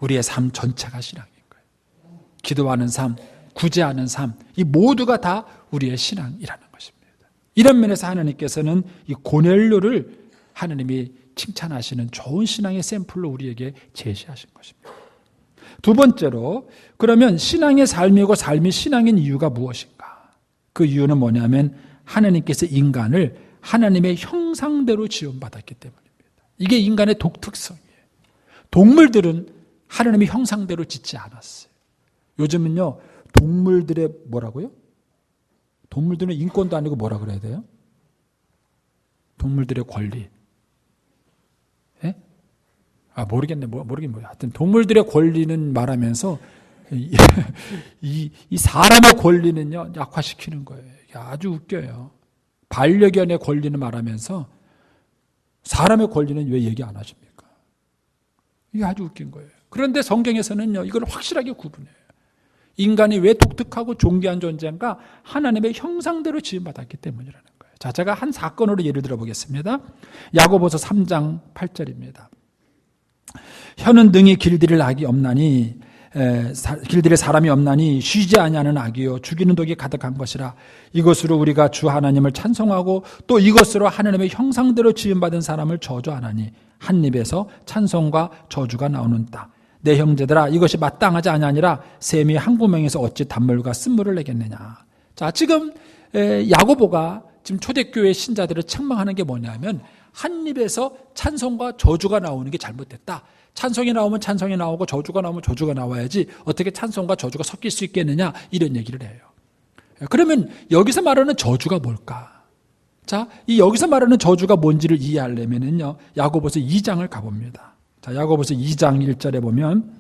우리의 삶 전체가 신앙인 거예요. 기도하는 삶, 구제하는 삶, 이 모두가 다 우리의 신앙이라는 것입니다. 이런 면에서 하나님께서는 이 고넬료를 하나님이 칭찬하시는 좋은 신앙의 샘플로 우리에게 제시하신 것입니다. 두 번째로, 그러면 신앙의 삶이고 삶이 신앙인 이유가 무엇인가? 그 이유는 뭐냐면 하나님께서 인간을 하나님의 형상대로 지음받았기 때문입니다. 이게 인간의 독특성이에요. 동물들은 하나님의 형상대로 짓지 않았어요. 요즘은요, 동물들의 뭐라고요? 동물들은 인권도 아니고 뭐라 그래야 돼요? 동물들의 권리. 예? 모르겠네. 모르겠네. 하여튼 동물들의 권리는 말하면서 이 사람의 권리는요, 약화시키는 거예요. 이게 아주 웃겨요. 반려견의 권리는 말하면서 사람의 권리는 왜 얘기 안 하십니까? 이게 아주 웃긴 거예요. 그런데 성경에서는요, 이걸 확실하게 구분해요. 인간이 왜 독특하고 존귀한 존재인가? 하나님의 형상대로 지음받았기 때문이라는 거예요. 자, 제가 한 사건으로 예를 들어보겠습니다. 야고보서 3장 8절입니다. 혀는 능히 길들일 악이 없나니 길들일 사람이 없나니 쉬지 아니하는 악이요 죽이는 독이 가득한 것이라. 이것으로 우리가 주 하나님을 찬송하고 또 이것으로 하나님의 형상대로 지음받은 사람을 저주하나니 한 입에서 찬송과 저주가 나오는다. 내 형제들아, 이것이 마땅하지 아니하니라. 샘이 한 구멍에서 어찌 단물과 쓴물을 내겠느냐. 자, 지금 야고보가 지금 초대교회 신자들을 책망하는 게 뭐냐면 한 입에서 찬송과 저주가 나오는 게 잘못됐다. 찬송이 나오면 찬송이 나오고 저주가 나오면 저주가 나와야지 어떻게 찬송과 저주가 섞일 수 있겠느냐, 이런 얘기를 해요. 그러면 여기서 말하는 저주가 뭘까? 자, 이 여기서 말하는 저주가 뭔지를 이해하려면은요, 야고보서 2장을 가봅니다. 자, 야고보서 2장 1절에 보면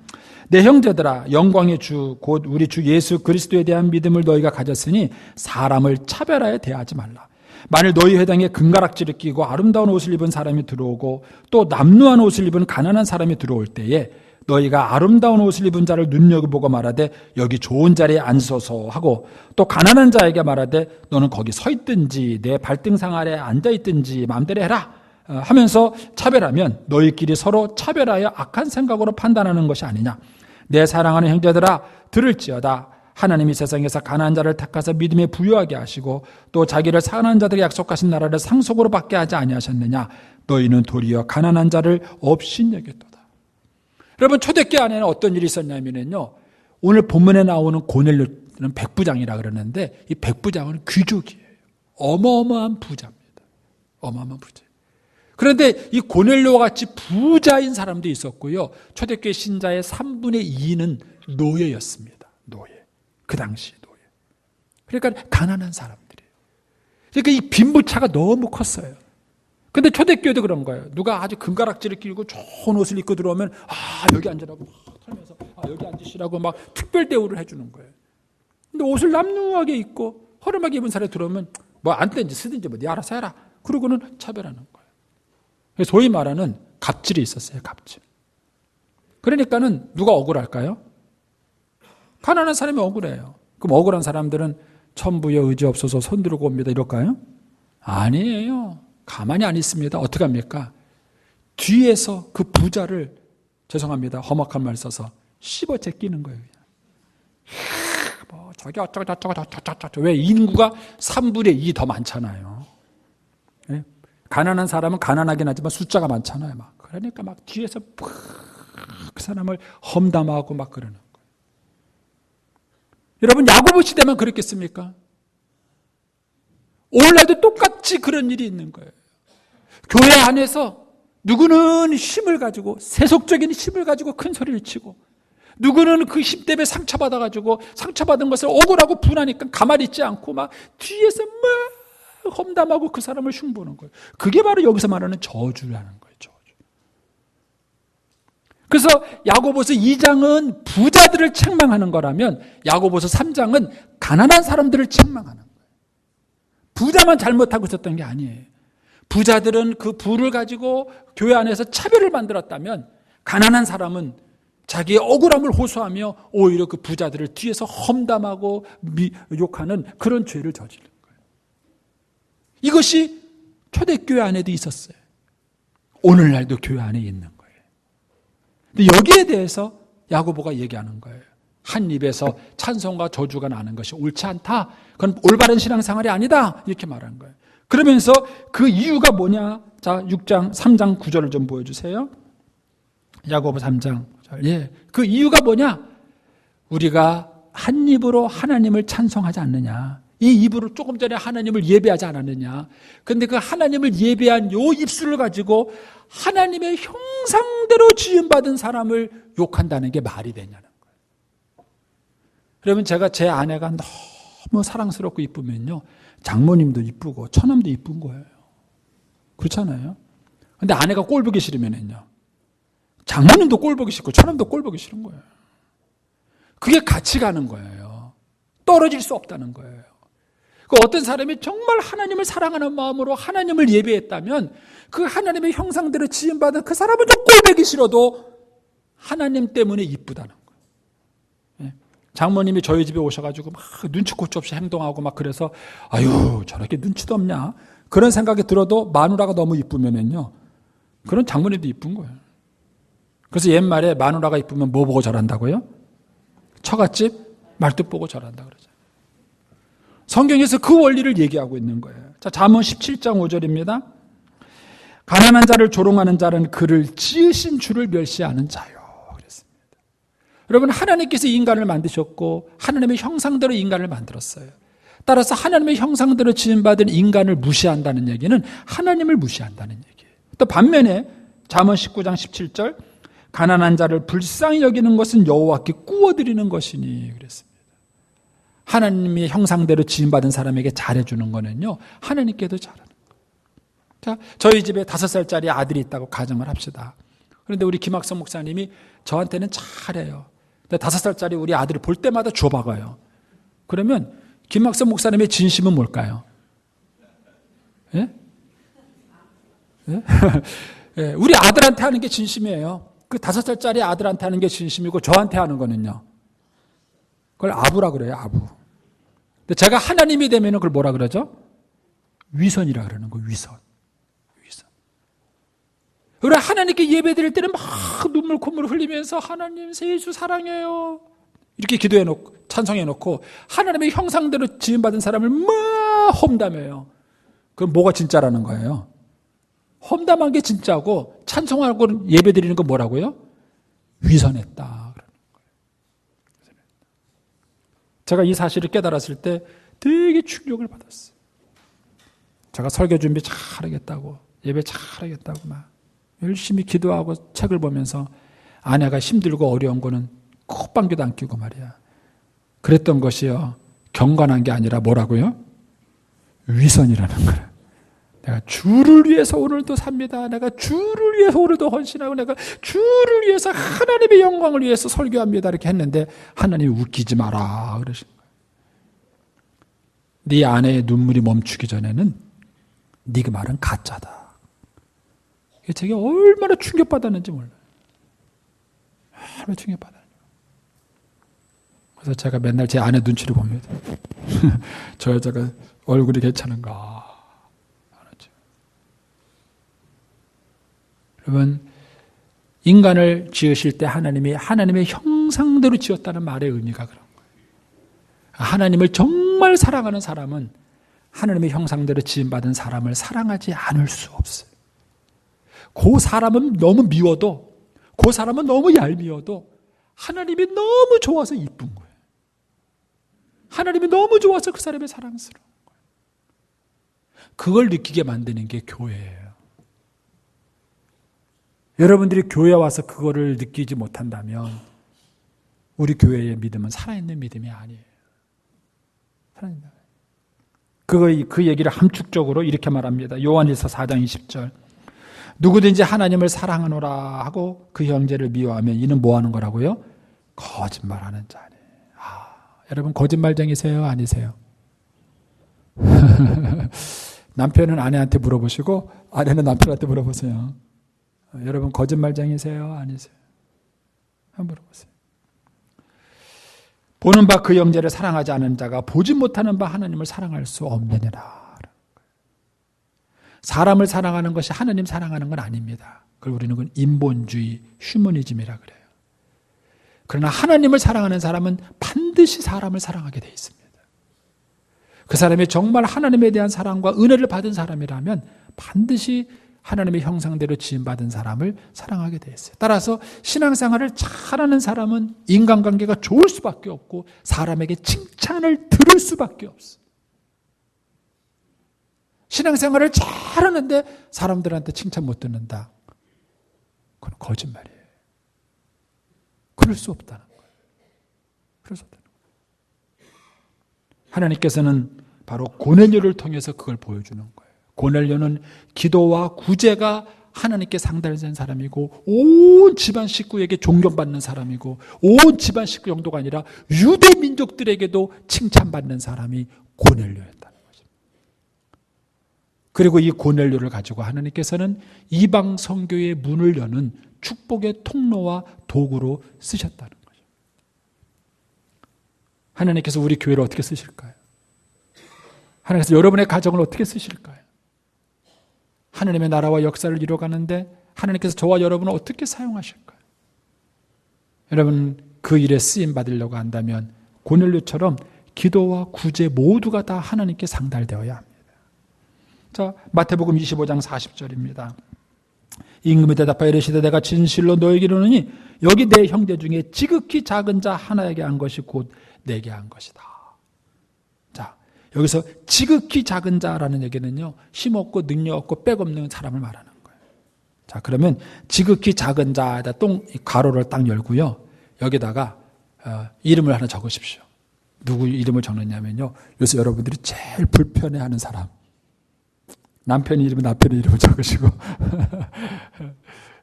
내 형제들아, 영광의 주 곧 우리 주 예수 그리스도에 대한 믿음을 너희가 가졌으니 사람을 차별하여 대하지 말라. 만일 너희 회당에 금가락지를 끼고 아름다운 옷을 입은 사람이 들어오고 또 남루한 옷을 입은 가난한 사람이 들어올 때에 너희가 아름다운 옷을 입은 자를 눈여겨보고 말하되 여기 좋은 자리에 앉으소서 하고, 또 가난한 자에게 말하되 너는 거기 서 있든지 내 발등상 아래 앉아 있든지 마음대로 해라 하면서 차별하면 너희끼리 서로 차별하여 악한 생각으로 판단하는 것이 아니냐. 내 사랑하는 형제들아, 들을지어다. 하나님이 세상에서 가난한 자를 택하사 믿음에 부유하게 하시고 또 자기를 사랑하는 자들에게 약속하신 나라를 상속으로 받게 하지 아니하셨느냐. 너희는 도리어 가난한 자를 없인 여겼도다. 여러분, 초대교회 안에는 어떤 일이 있었냐면요, 오늘 본문에 나오는 고넬료는 백부장이라 그러는데 이 백부장은 귀족이에요. 어마어마한 부자입니다. 어마어마한 부자. 그런데 이 고넬료와 같이 부자인 사람도 있었고요, 초대교회 신자의 3분의 2는 노예였습니다. 노예. 그 당시 노예. 그러니까 가난한 사람들이에요. 그러니까 이 빈부차가 너무 컸어요. 근데 초대교회도 그런 거예요. 누가 아주 금가락지를 끼고 좋은 옷을 입고 들어오면 여기 앉으라고 막 털면서 여기 앉으시라고 막 특별 대우를 해주는 거예요. 근데 옷을 남루하게 입고 허름하게 입은 사람이 들어오면 뭐 안 떼든지 쓰든지 뭐 네 알아서 해라. 그러고는 차별하는 거예요. 그래서 소위 말하는 갑질이 있었어요. 갑질. 그러니까는 누가 억울할까요? 가난한 사람이 억울해요. 그럼 억울한 사람들은 천부여 의지 없어서 손 들고 옵니다 이럴까요? 아니에요. 가만히 안 있습니다. 어떻게 합니까? 뒤에서 그 부자를, 죄송합니다, 험악한 말 써서 씹어 제끼는 거예요. 뭐 저기 어쩌고 왜 인구가 3분의 2 더 많잖아요. 네? 가난한 사람은 가난하긴 하지만 숫자가 많잖아요. 막 그러니까 막 뒤에서 그 사람을 험담하고 막 그러는 거예요. 여러분, 야고보 시대만 그랬겠습니까? 오늘날도 똑같이 그런 일이 있는 거예요. 교회 안에서 누구는 힘을 가지고, 세속적인 힘을 가지고 큰 소리를 치고, 누구는 그 힘 때문에 상처받아가지고 상처받은 것을 억울하고 분하니까 가만히 있지 않고 막 뒤에서 막 험담하고 그 사람을 흉보는 거예요. 그게 바로 여기서 말하는 저주라는 거예요. 저주. 그래서 야고보서 2장은 부자들을 책망하는 거라면 야고보서 3장은 가난한 사람들을 책망하는 거예요. 부자만 잘못하고 있었던 게 아니에요. 부자들은 그 부를 가지고 교회 안에서 차별을 만들었다면 가난한 사람은 자기의 억울함을 호소하며 오히려 그 부자들을 뒤에서 험담하고 욕하는 그런 죄를 저지른 거예요. 이것이 초대교회 안에도 있었어요. 오늘날도 교회 안에 있는 거예요. 근데 여기에 대해서 야고보가 얘기하는 거예요. 한 입에서 찬송과 저주가 나는 것이 옳지 않다. 그건 올바른 신앙생활이 아니다. 이렇게 말한 거예요. 그러면서 그 이유가 뭐냐? 자, 6장 3장 9절을 좀 보여주세요. 야고보 3장 9절. 예, 그 이유가 뭐냐? 우리가 한 입으로 하나님을 찬송하지 않느냐. 이 입으로 조금 전에 하나님을 예배하지 않았느냐. 그런데 그 하나님을 예배한 요 입술을 가지고 하나님의 형상대로 지음받은 사람을 욕한다는 게 말이 되냐는 거예요. 그러면 제가 제 아내가 너무 사랑스럽고 이쁘면요, 장모님도 이쁘고 처남도 이쁜 거예요. 그렇잖아요. 근데 아내가 꼴 보기 싫으면요, 장모님도 꼴 보기 싫고 처남도 꼴 보기 싫은 거예요. 그게 같이 가는 거예요. 떨어질 수 없다는 거예요. 그 어떤 사람이 정말 하나님을 사랑하는 마음으로 하나님을 예배했다면 그 하나님의 형상대로 지음받은 그 사람은 좀 꼴 보기 싫어도 하나님 때문에 이쁘다는 거예요. 장모님이 저희 집에 오셔가지고 막 눈치코치 없이 행동하고 막 그래서 아유 저렇게 눈치도 없냐 그런 생각이 들어도 마누라가 너무 이쁘면은요, 그런 장모님도 이쁜 거예요. 그래서 옛말에 마누라가 이쁘면 뭐 보고 절한다고요? 처갓집 말뚝 보고 절한다 그러죠. 성경에서 그 원리를 얘기하고 있는 거예요. 자, 잠언 17장 5절입니다. 가난한 자를 조롱하는 자는 그를 지으신 주를 멸시하는 자요. 그랬습니다. 여러분, 하나님께서 인간을 만드셨고 하나님의 형상대로 인간을 만들었어요. 따라서 하나님의 형상대로 지음받은 인간을 무시한다는 얘기는 하나님을 무시한다는 얘기예요. 또 반면에 잠언 19장 17절, 가난한 자를 불쌍히 여기는 것은 여호와께 구워드리는 것이니 그랬습니다. 하나님의 형상대로 지음받은 사람에게 잘해주는 거는요, 하나님께도 잘하는 거예요. 자, 저희 집에 5살짜리 아들이 있다고 가정을 합시다. 그런데 우리 김학성 목사님이 저한테는 잘해요. 근데 5살짜리 우리 아들이 볼 때마다 줘박아요. 그러면 김학성 목사님의 진심은 뭘까요? 예? 예? 예, 우리 아들한테 하는 게 진심이에요. 그 5살짜리 아들한테 하는 게 진심이고 저한테 하는 거는요. 그걸 아부라 그래요, 아부. 근데 제가 하나님이 되면 그걸 뭐라 그러죠? 위선이라 그러는 거예요, 위선. 위선. 그래, 하나님께 예배 드릴 때는 막 눈물 콧물 흘리면서 하나님 예수 사랑해요. 이렇게 기도해 놓고, 찬송해 놓고, 하나님의 형상대로 지음받은 사람을 막 험담해요. 그럼 뭐가 진짜라는 거예요? 험담한 게 진짜고, 찬송하고 예배 드리는 건 뭐라고요? 위선했다. 제가 이 사실을 깨달았을 때 되게 충격을 받았어요. 제가 설교 준비 잘하겠다고, 예배 잘하겠다고 막 열심히 기도하고 책을 보면서 아내가 힘들고 어려운 거는 콧방귀도 안 끼고 말이야. 그랬던 것이요, 경건한 게 아니라 뭐라고요? 위선이라는 거야. 내가 주를 위해서 오늘도 삽니다. 내가 주를 위해서 오늘도 헌신하고 내가 주를 위해서 하나님의 영광을 위해서 설교합니다. 이렇게 했는데 하나님이 웃기지 마라 그러신 거예요. 네 아내의 눈물이 멈추기 전에는 네 그 말은 가짜다. 이게 제게 얼마나 충격받았는지 몰라요. 얼마나 충격받았는지. 그래서 제가 맨날 제 아내 눈치를 봅니다. 저 여자가 얼굴이 괜찮은가. 여러분, 인간을 지으실 때 하나님이 하나님의 형상대로 지었다는 말의 의미가 그런 거예요. 하나님을 정말 사랑하는 사람은 하나님의 형상대로 지음받은 사람을 사랑하지 않을 수 없어요. 그 사람은 너무 미워도, 그 사람은 너무 얄미워도 하나님이 너무 좋아서 이쁜 거예요. 하나님이 너무 좋아서 그 사람이 사랑스러운 거예요. 그걸 느끼게 만드는 게 교회예요. 여러분들이 교회 와서 그거를 느끼지 못한다면 우리 교회의 믿음은 살아있는 믿음이 아니에요. 살아있는. 그 얘기를 함축적으로 이렇게 말합니다. 요한일서 4장 20절. 누구든지 하나님을 사랑하노라 하고 그 형제를 미워하면 이는 뭐 하는 거라고요? 거짓말하는 자니. 여러분 거짓말쟁이세요? 아니세요? 남편은 아내한테 물어보시고 아내는 남편한테 물어보세요. 여러분 거짓말쟁이세요? 아니세요? 한번 물어보세요. 보는 바 그 형제를 사랑하지 않은 자가 보지 못하는 바 하나님을 사랑할 수 없느니라. 사람을 사랑하는 것이 하나님 사랑하는 건 아닙니다. 그걸 우리는 그건 인본주의, 휴머니즘이라 그래요. 그러나 하나님을 사랑하는 사람은 반드시 사람을 사랑하게 돼 있습니다. 그 사람이 정말 하나님에 대한 사랑과 은혜를 받은 사람이라면 반드시 하나님의 형상대로 지음받은 사람을 사랑하게 돼 있어요. 따라서 신앙생활을 잘하는 사람은 인간관계가 좋을 수밖에 없고 사람에게 칭찬을 들을 수밖에 없어요. 신앙생활을 잘하는데 사람들한테 칭찬 못 듣는다. 그건 거짓말이에요. 그럴 수 없다는 거예요. 그럴 수 없다는 거예요. 하나님께서는 바로 고넬료를 통해서 그걸 보여주는 거예요. 고넬료는 기도와 구제가 하나님께 상달된 사람이고 온 집안 식구에게 존경받는 사람이고 온 집안 식구 정도가 아니라 유대 민족들에게도 칭찬받는 사람이 고넬료였다는 것입니다. 그리고 이 고넬료를 가지고 하나님께서는 이방 선교의 문을 여는 축복의 통로와 도구로 쓰셨다는 거죠. 하나님께서 우리 교회를 어떻게 쓰실까요? 하나님께서 여러분의 가정을 어떻게 쓰실까요? 하나님의 나라와 역사를 이루어가는데 하나님께서 저와 여러분을 어떻게 사용하실까요? 여러분 그 일에 쓰임 받으려고 한다면 고넬료처럼 기도와 구제 모두가 다 하나님께 상달되어야 합니다. 자, 마태복음 25장 40절입니다. 임금이 대답하여 이르시되 내가 진실로 너에게 이르노니 여기 내 형제 중에 지극히 작은 자 하나에게 한 것이 곧 내게 한 것이다. 자, 여기서 지극히 작은 자라는 얘기는요, 힘없고 능력 없고 빽 없는 사람을 말하는 거예요. 자, 그러면 지극히 작은 자에다 가로를 딱 열고요, 여기다가 이름을 하나 적으십시오. 누구 이름을 적느냐면요, 요새 여러분들이 제일 불편해하는 사람, 남편의 이름은 남편의 이름을 적으시고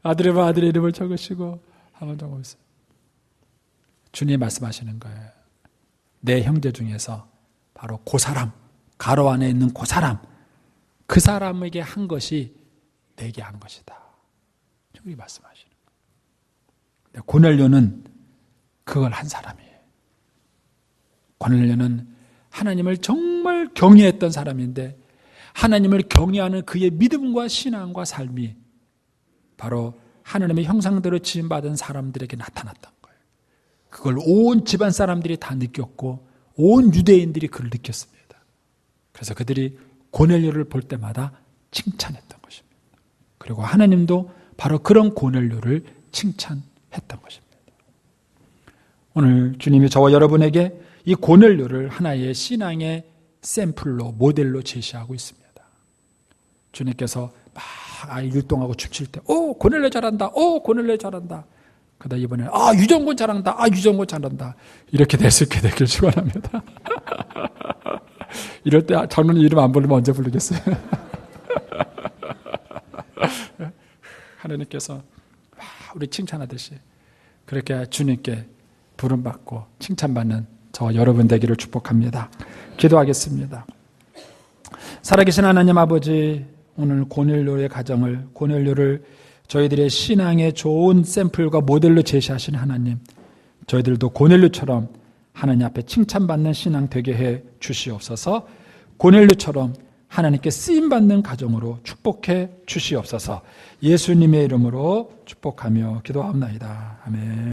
아들이면 아들의 이름을 적으시고 한번 적어보세요. 주님이 말씀하시는 거예요. 내 형제 중에서 바로 그 사람, 가로 안에 있는 그 사람, 그 사람에게 한 것이 내게 한 것이다. 주님이 말씀하시는 거예요. 고넬료는 그걸 한 사람이에요. 고넬료는 하나님을 정말 경외했던 사람인데 하나님을 경외하는 그의 믿음과 신앙과 삶이 바로 하나님의 형상대로 지음받은 사람들에게 나타났던 거예요. 그걸 온 집안 사람들이 다 느꼈고 온 유대인들이 그걸 느꼈습니다. 그래서 그들이 고넬료를 볼 때마다 칭찬했던 것입니다. 그리고 하나님도 바로 그런 고넬료를 칭찬했던 것입니다. 오늘 주님이 저와 여러분에게 이 고넬료를 하나의 신앙의 샘플로 모델로 제시하고 있습니다. 주님께서 막 율동하고 춤출 때 고넬료 잘한다. 고넬료 잘한다. 그러다 이번에 유정곤 잘한다. 유정곤 잘한다. 이렇게 될 수 있게 되길 축원합니다. 이럴 때 장로님 이름 안 부르면 언제 부르겠어요? 하나님께서 우리 칭찬하듯이 그렇게 주님께 부름받고 칭찬받는 저와 여러분 되기를 축복합니다. 기도하겠습니다. 살아계신 하나님 아버지, 오늘 고넬료의 가정을, 고넬료를 저희들의 신앙의 좋은 샘플과 모델로 제시하신 하나님, 저희들도 고넬료처럼 하나님 앞에 칭찬받는 신앙 되게 해 주시옵소서. 고넬료처럼 하나님께 쓰임받는 가정으로 축복해 주시옵소서. 예수님의 이름으로 축복하며 기도합니다. 아멘.